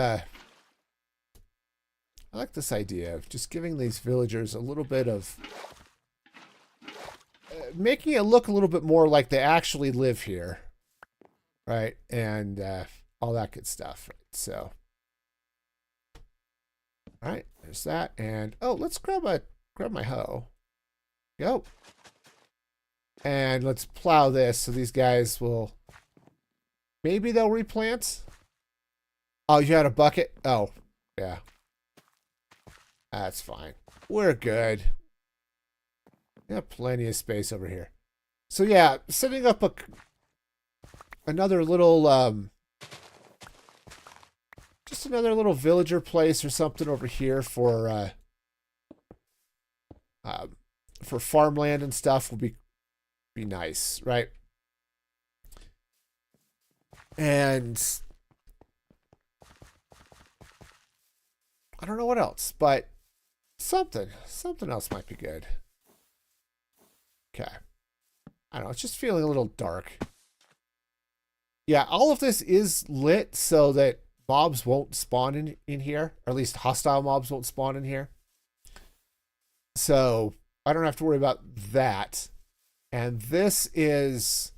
S1: idea of just giving these villagers a little bit of making it look a little bit more like they actually live here. Right? And all that good stuff. Right? So all right, there's that. And oh, let's grab my hoe. Go. And let's plow this so these guys will... Maybe they'll replant? Oh, you had a bucket? Oh, yeah. That's fine. We're good. We have plenty of space over here. So yeah, setting up another little... just another little villager place or something over here for farmland and stuff will be nice, right? And I don't know what else, but something else might be good. Okay. I don't know, it's just feeling a little dark. Yeah, all of this is lit so that mobs won't spawn in here, or at least hostile mobs won't spawn in here. So I don't have to worry about that. And this is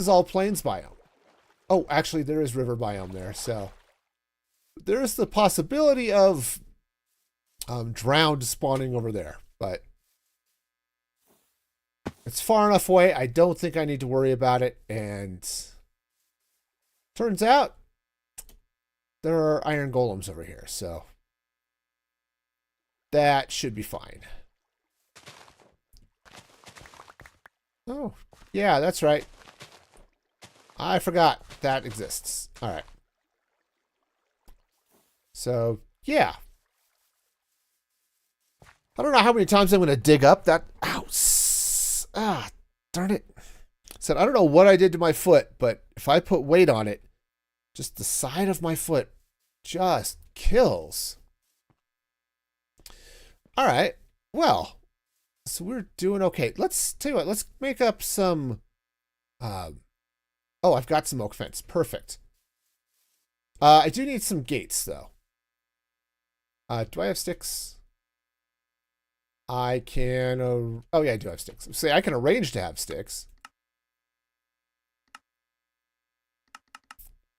S1: all plains biome. Oh, actually, there is river biome there. So there is the possibility of drowned spawning over there. But it's far enough away. I don't think I need to worry about it. And turns out there are iron golems over here. So that should be fine. Oh, yeah, that's right. I forgot that exists. All right. So, yeah. I don't know how many times I'm going to dig up that. Ow. Ah, darn it. Said, I don't know what I did to my foot, but if I put weight on it, just the side of my foot just kills. All right. Well, so we're doing okay. Let's tell you what, let's make up some... oh, I've got some oak fence. Perfect. I do need some gates, though. Do I have sticks? I can... oh, yeah, I do have sticks. See, I can arrange to have sticks.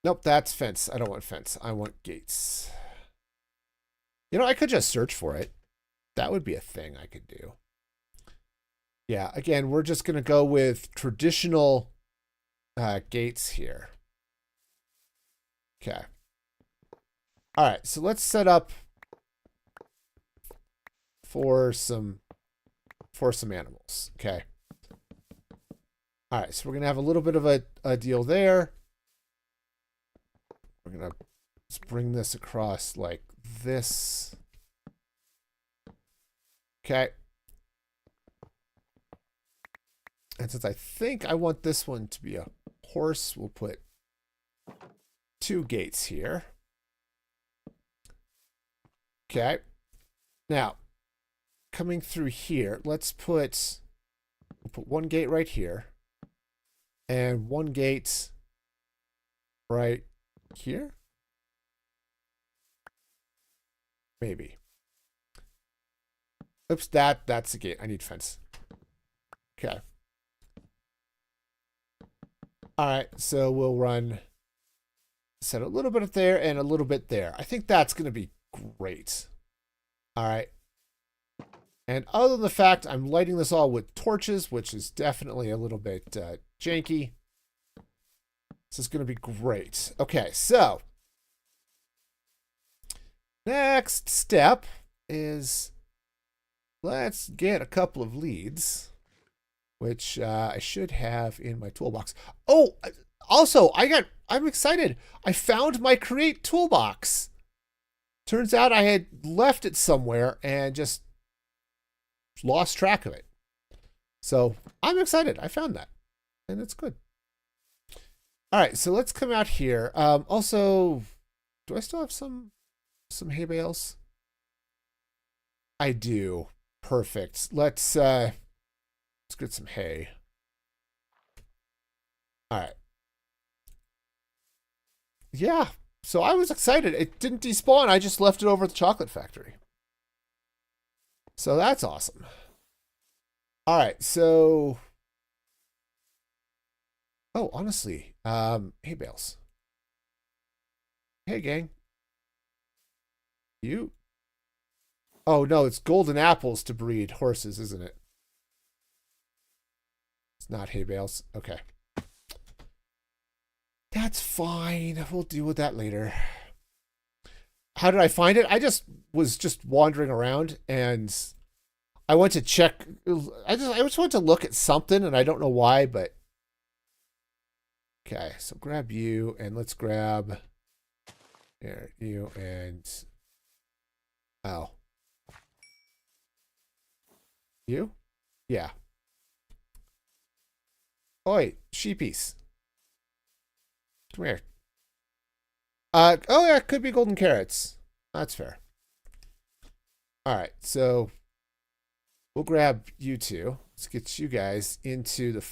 S1: Nope, that's fence. I don't want fence. I want gates. You know, I could just search for it. That would be a thing I could do. Yeah, again, we're just going to go with traditional gates here. Okay. All right, so let's set up for some animals. Okay. All right, so we're going to have a little bit of a deal there. We're going to just bring this across like this. Okay. And since I think I want this one to be a horse, we'll put 2 gates here. Okay. Now, coming through here, we'll put 1 gate right here. And 1 gate right here. Maybe. Oops, that's the gate. I need fence. Okay. All right, so we'll set a little bit there and a little bit there. I think that's going to be great. All right. And other than the fact I'm lighting this all with torches, which is definitely a little bit janky, this is going to be great. Okay, so next step is let's get a couple of leads, which I should have in my toolbox. Oh, Also, I'm excited. I found my create toolbox. Turns out I had left it somewhere and just lost track of it. So I'm excited. I found that, and it's good. All right, so let's come out here. Also, do I still have some hay bales? I do. Perfect. Let's get some hay. All right. Yeah. So I was excited. It didn't despawn. I just left it over at the chocolate factory. So that's awesome. All right. So, oh, honestly, hay bales. Hey, gang. You. Oh no, it's golden apples to breed horses, isn't it? It's not hay bales. Okay. That's fine. We'll deal with that later. How did I find it? I was just wandering around and I went to check. I just went to look at something and I don't know why, but okay. So grab you and let's grab here you and oh you, yeah. Oi, sheepies. Come here. Oh yeah, it could be golden carrots. That's fair. All right, so we'll grab you two. Let's get you guys into the.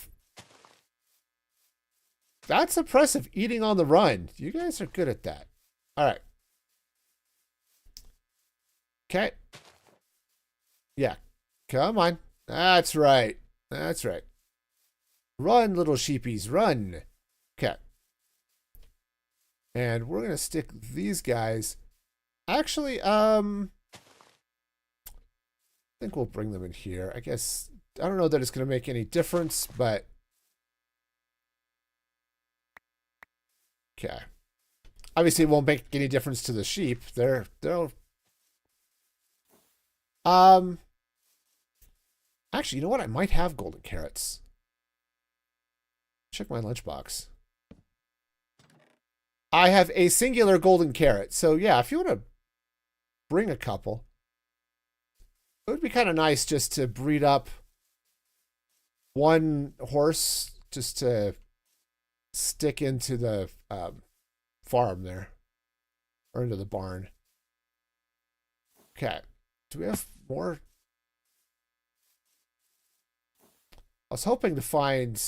S1: That's impressive. Eating on the run. You guys are good at that. All right. Okay. Yeah. Come on. That's right. That's right. Run, little sheepies, run. Okay. And we're gonna stick these guys. Actually, I think we'll bring them in here. I guess I don't know that it's gonna make any difference, but okay. Obviously, it won't make any difference to the sheep. They'll. Actually, you know what? I might have golden carrots. Check my lunchbox. I have a singular golden carrot. So yeah, if you want to bring a couple, it would be kind of nice just to breed up one horse just to stick into the farm there or into the barn. Okay. Do we have more? I was hoping to find,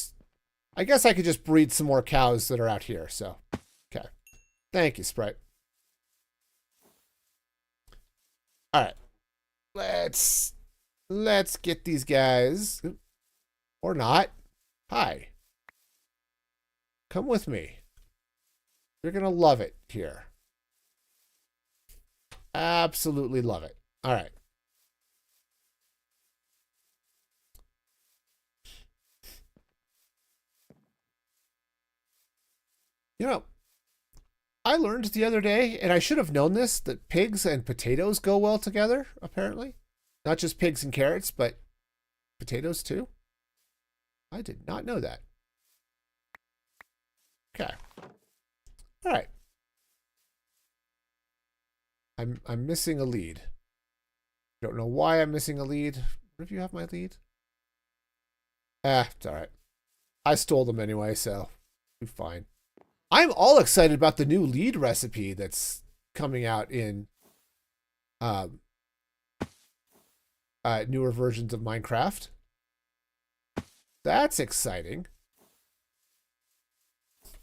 S1: I guess I could just breed some more cows that are out here. So, okay. Thank you, Sprite. All right. Let's get these guys, or not. Hi. Come with me. You're going to love it here. Absolutely love it. All right. You know, I learned the other day, and I should have known this, that pigs and potatoes go well together, apparently. Not just pigs and carrots, but potatoes too. I did not know that. Okay. All right. I'm missing a lead. Don't know why I'm missing a lead. What if you have my lead? It's all right. I stole them anyway, so you're fine. I'm all excited about the new lead recipe that's coming out in newer versions of Minecraft. That's exciting.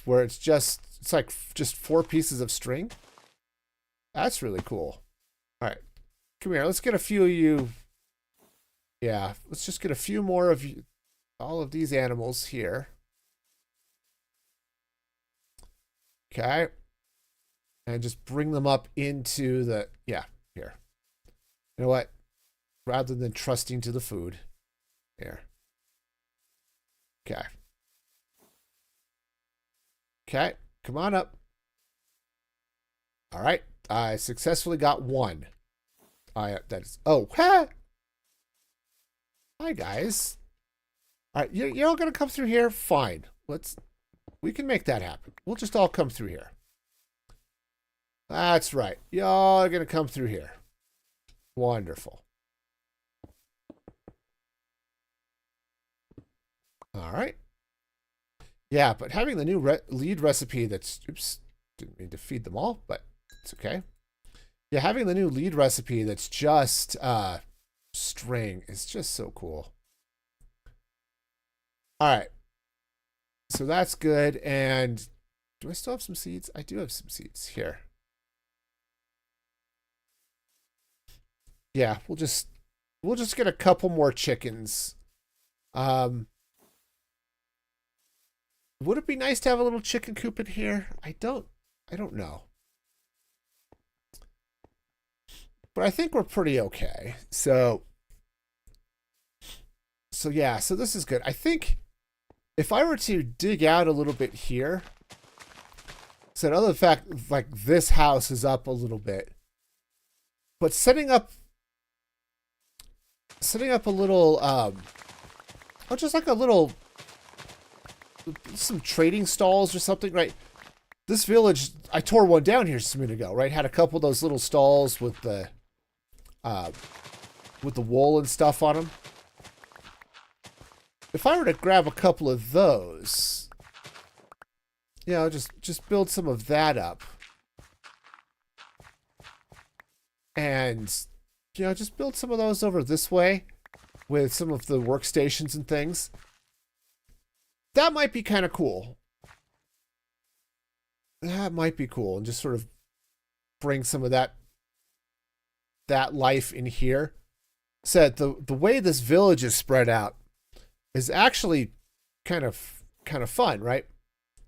S1: Where it's like just 4 pieces of string. That's really cool. All right. Come here. Let's get a few of you. Yeah, let's just get a few more of you. All of these animals here. Okay. And just bring them up into the, yeah, here. You know what? Rather than trusting to the food. Here. Okay. Okay. Come on up. All right. I successfully got 1. That is, oh, ha! Hi, guys. All right. You're all going to come through here? Fine. Let's We can make that happen. We'll just all come through here. That's right. Y'all are going to come through here. Wonderful. All right. Yeah, but having the new lead recipe that's... Oops. Didn't mean to feed them all, but it's okay. Yeah, having the new lead recipe that's just string is just so cool. All right. So that's good. And do I still have some seeds? I do have some seeds here. Yeah, we'll just get a couple more chickens. Would it be nice to have a little chicken coop in here? I don't know. But I think we're pretty okay. So yeah, so this is good. I think if I were to dig out a little bit here, so other than the fact like this house is up a little bit, but setting up a little just like a little some trading stalls or something, right? This village, I tore one down here just a minute ago, right? Had a couple of those little stalls with the wool and stuff on them. If I were to grab a couple of those, you know, just build some of that up. And, you know, just build some of those over this way with some of the workstations and things. That might be kind of cool. That might be cool. And just sort of bring some of that life in here. Said the way this village is spread out is actually kind of fun, right?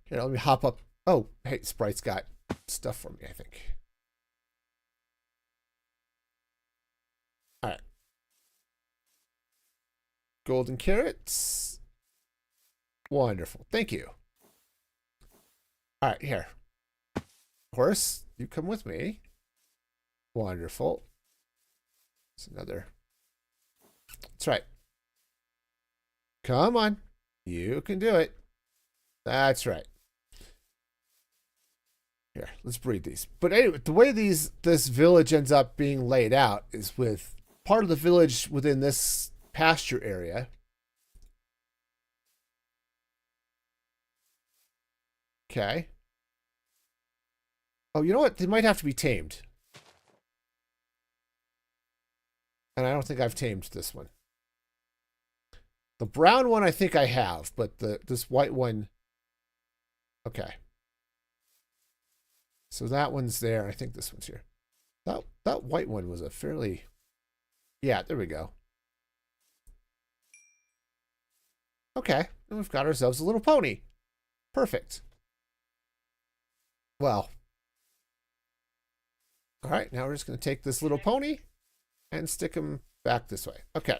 S1: Here, let me hop up. Oh, hey, Sprite's got stuff for me, I think. All right. Golden carrots. Wonderful. Thank you. All right, here. Horse, you come with me. Wonderful. It's another. That's right. Come on. You can do it. That's right. Here, let's breed these. But anyway, the way this village ends up being laid out is with part of the village within this pasture area. Okay. Oh, you know what? They might have to be tamed. And I don't think I've tamed this one. The brown one I think I have, but this white one... Okay. So that one's there. I think this one's here. That white one was a fairly... Yeah, there we go. Okay. And we've got ourselves a little pony. Perfect. Well. All right, now we're just going to take this little pony and stick him back this way. Okay.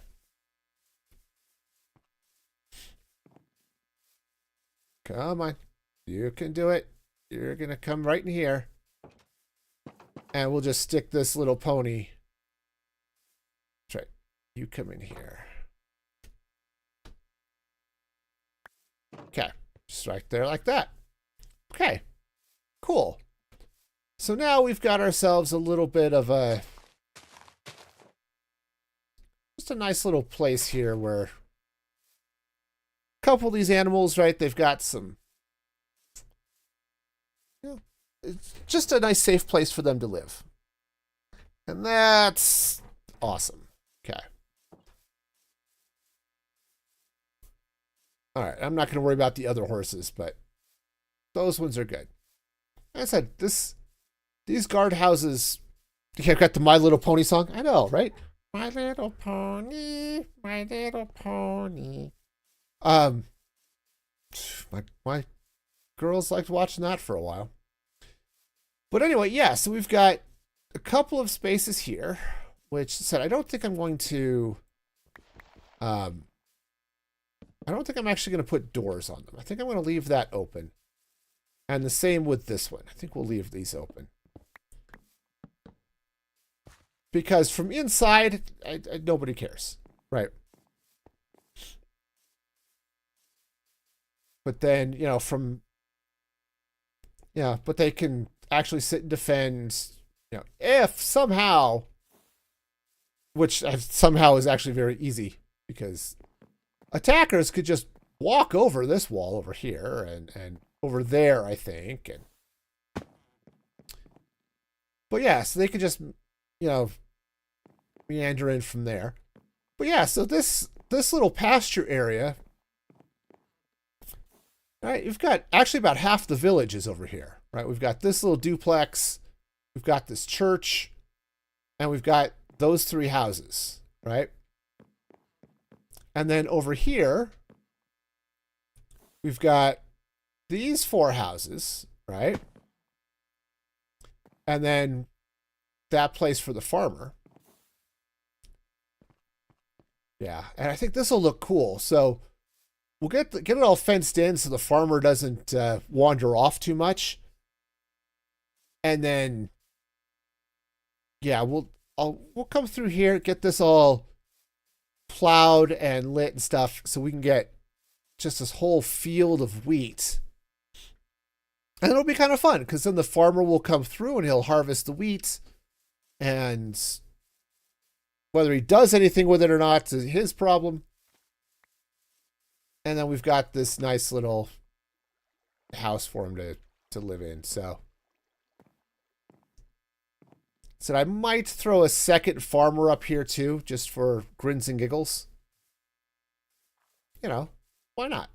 S1: Come on. You can do it. You're going to come right in here. And we'll just stick this little pony. That's right. You come in here. Okay. Just right there like that. Okay. Cool. So now we've got ourselves a little bit of a... Just a nice little place here where... A couple of these animals, right, they've got some... You know, it's just a nice safe place for them to live. And that's awesome. Okay. All right, I'm not going to worry about the other horses, but those ones are good. Like I said, these guardhouses... I've got the My Little Pony song. I know, right? My little pony, my little pony. My girls liked watching that for a while. But anyway, yeah, so we've got a couple of spaces here, which said I don't think I'm going to... I don't think I'm actually going to put doors on them. I think I'm going to leave that open. And the same with this one. I think we'll leave these open. Because from inside, nobody cares. Right. But then, you know, from Yeah, but they can actually sit and defend, if somehow, which somehow is actually very easy because attackers could just walk over this wall over here and over there, I think. But yeah, so they could just, meander in from there. But yeah, so this little pasture area, right? You've got actually about half the village is over here, right? We've got this little duplex, we've got this church, and we've got those 3 houses, right? And then over here, we've got these 4 houses, right? And then that place for the farmer. Yeah, and I think this will look cool. So we'll get it all fenced in so the farmer doesn't wander off too much. And then, yeah, we'll come through here, get this all plowed and lit and stuff, so we can get just this whole field of wheat. And it'll be kind of fun because then the farmer will come through and he'll harvest the wheat, and whether he does anything with it or not is his problem. And then we've got this nice little house for him to live in. So I might throw a second farmer up here too, just for grins and giggles. Why not?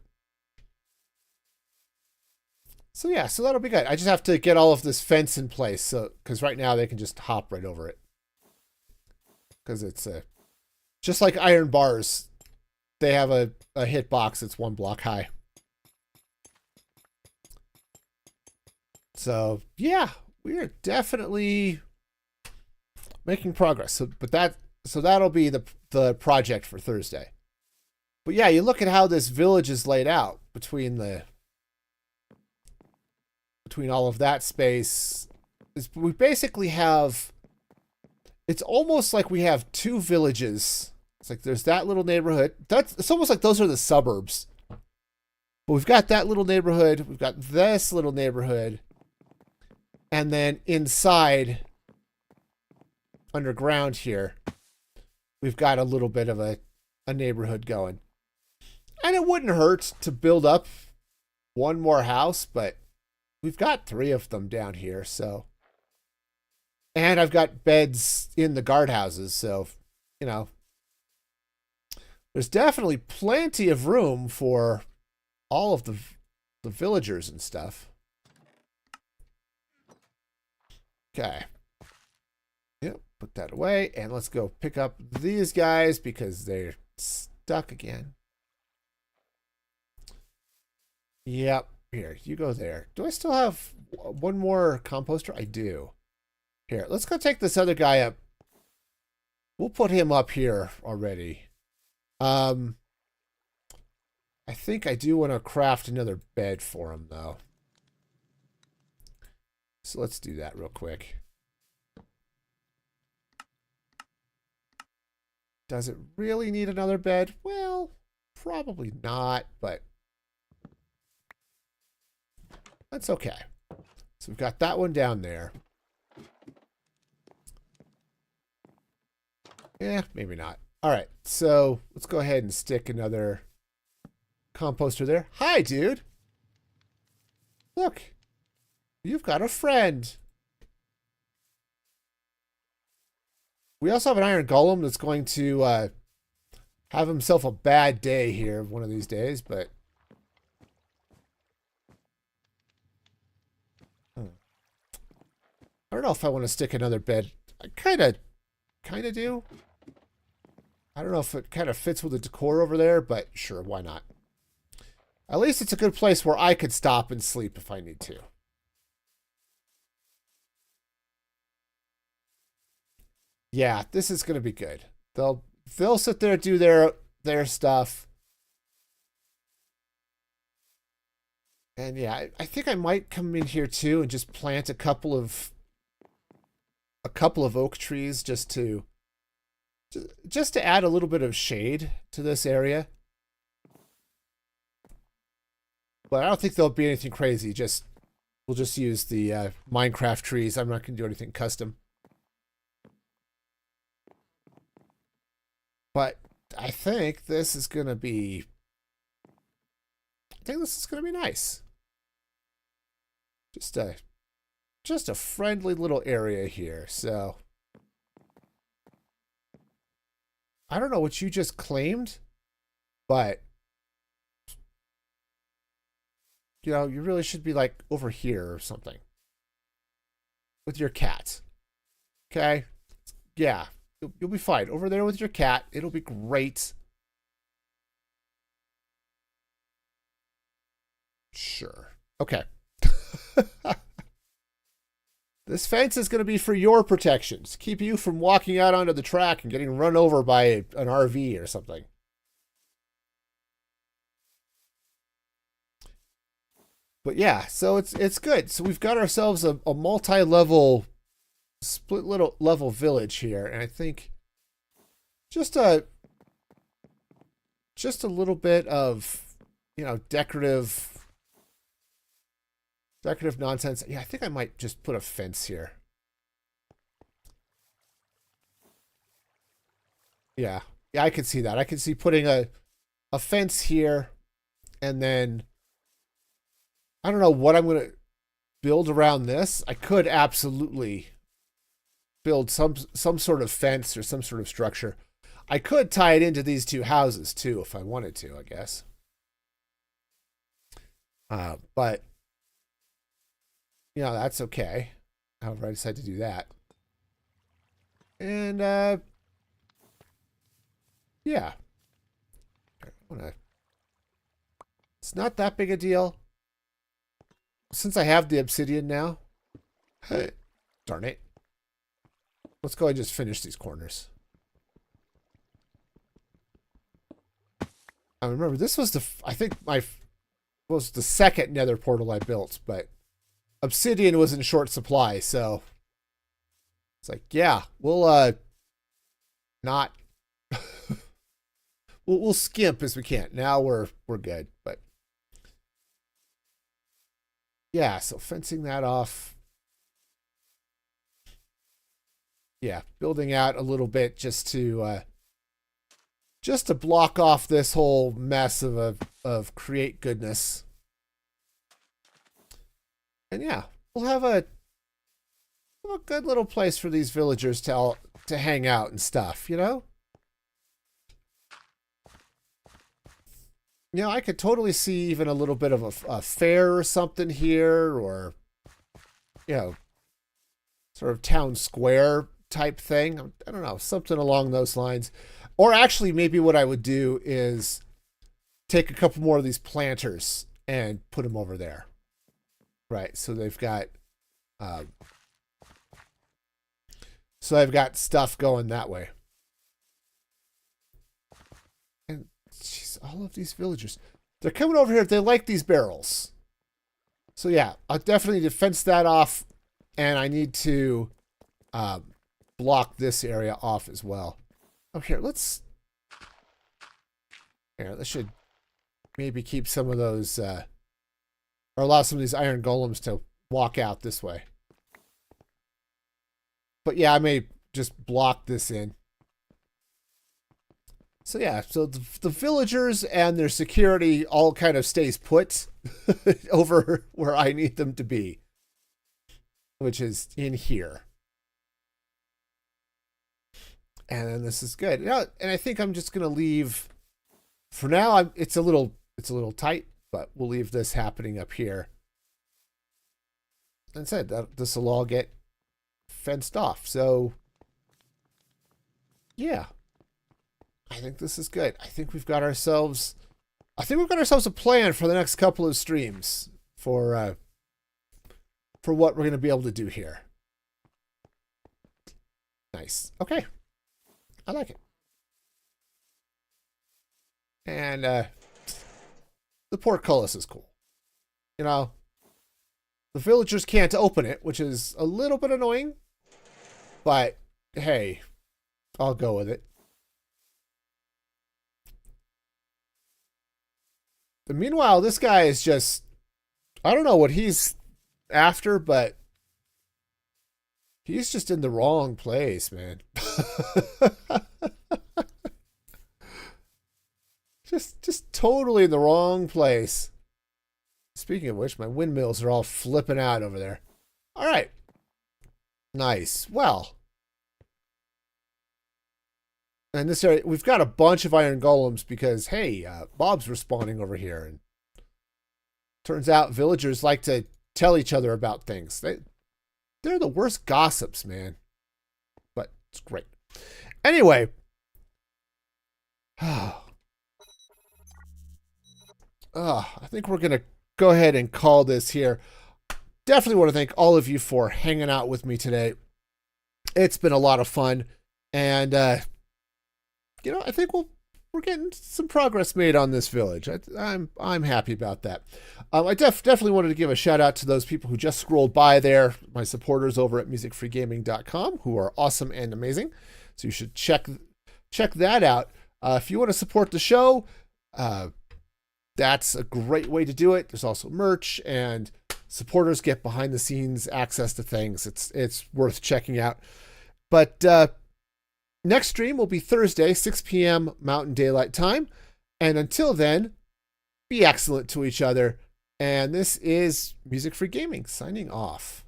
S1: So yeah, so that'll be good. I just have to get all of this fence in place, so because right now they can just hop right over it. Because it's just like iron bars, they have a hitbox that's 1 block high. So yeah, we are definitely making progress. So that'll be the project for Thursday. But yeah, you look at how this village is laid out between all of that space. We basically have, it's almost like we have 2 villages. It's like there's that little neighborhood. It's almost like those are the suburbs. But we've got that little neighborhood. We've got this little neighborhood. And then inside, underground here, we've got a little bit of a neighborhood going. And it wouldn't hurt to build up 1 more house, but we've got 3 of them down here, so. And I've got beds in the guardhouses, so, there's definitely plenty of room for all of the villagers and stuff. Okay. Yep, put that away, and let's go pick up these guys because they're stuck again. Yep. Here, you go there. Do I still have 1 more composter? I do. Here, let's go take this other guy up. We'll put him up here already. I think I do want to craft another bed for him, though. So let's do that real quick. Does it really need another bed? Well, probably not, but that's okay. So we've got that one down there. Yeah, maybe not. All right, so let's go ahead and stick another composter there. Hi, dude. Look, you've got a friend. We also have an iron golem that's going to have himself a bad day here one of these days, but I don't know if I want to stick another bed. I kind of do. I don't know if it kind of fits with the decor over there, but sure, why not? At least it's a good place where I could stop and sleep if I need to. Yeah, this is going to be good. They'll sit there and do their stuff. And yeah, I think I might come in here too and just plant a couple of oak trees just to add a little bit of shade to this area. But I don't think there'll be anything crazy, just We'll just use the Minecraft trees. I'm not going to do anything custom. But I think this is going to be... I think this is going to be nice. Just a friendly little area here. So I don't know what you just claimed, but you know, you really should be like over here or something with your cat. Okay? Yeah, you'll be fine over there with your cat. It'll be great. Sure. Okay. This fence is going to be for your protections. Keep you from walking out onto the track and getting run over by an RV or something. But yeah, so it's good. So we've got ourselves a multi-level, split little level village here, and I think just a little bit of, you know, decorative nonsense. Yeah, I think I might just put a fence here. Yeah. Yeah, I could see that. I could see putting a fence here, and then I don't know what I'm going to build around this. I could absolutely build some sort of fence or some sort of structure. I could tie it into these two houses too if I wanted to, I guess. But you know, that's okay. However, I decide to do that. And yeah. It's not that big a deal. Since I have the obsidian now, darn it. Let's go ahead and just finish these corners. I remember this was I think was the second nether portal I built, but obsidian was in short supply, so it's like, yeah, we'll not we'll skimp as we can. Now we're good, but yeah, so fencing that off. Yeah, building out a little bit just to block off this whole mess of create goodness. And yeah, we'll have a good little place for these villagers to hang out and stuff, you know? You know, I could totally see even a little bit of a fair or something here, or, you know, sort of town square type thing. I don't know, something along those lines. Or actually, maybe what I would do is take a couple more of these planters and put them over there. Right, so they've got stuff going that way. And geez, all of these villagers, they're coming over here. They like these barrels. So yeah, I'll definitely fence that off, and I need to block this area off as well. Oh, here, let's should maybe keep some of those or allow some of these iron golems to walk out this way. But yeah, I may just block this in. So yeah, so the villagers and their security all kind of stays put over where I need them to be, which is in here. And then this is good. Yeah, and I think I'm just gonna leave for now. It's a little tight, but we'll leave this happening up here. And said that this will all get fenced off. So yeah, I think this is good. I think we've got ourselves a plan for the next couple of streams for what we're going to be able to do here. Nice. Okay. I like it. And the portcullis is cool. You know, the villagers can't open it, which is a little bit annoying, but hey, I'll go with it. But meanwhile, this guy is just, I don't know what he's after, but he's just in the wrong place, man. just totally in the wrong place. Speaking of which, my windmills are all flipping out over there. All right. Nice. Well, and this area, we've got a bunch of iron golems because, hey, Bob's respawning over here. And turns out villagers like to tell each other about things. They're the worst gossips, man. But it's great. Anyway. I think we're going to go ahead and call this here. Definitely want to thank all of you for hanging out with me today. It's been a lot of fun. And, I think we're getting some progress made on this village. I'm happy about that. I definitely wanted to give a shout out to those people who just scrolled by there, my supporters over at musicfreegaming.com, who are awesome and amazing. So you should check that out. If you want to support the show, that's a great way to do it. There's also merch, and supporters get behind the scenes access to things. It's worth checking out. But next stream will be Thursday, 6 p.m. Mountain Daylight Time. And until then, be excellent to each other. And this is Music Free Gaming signing off.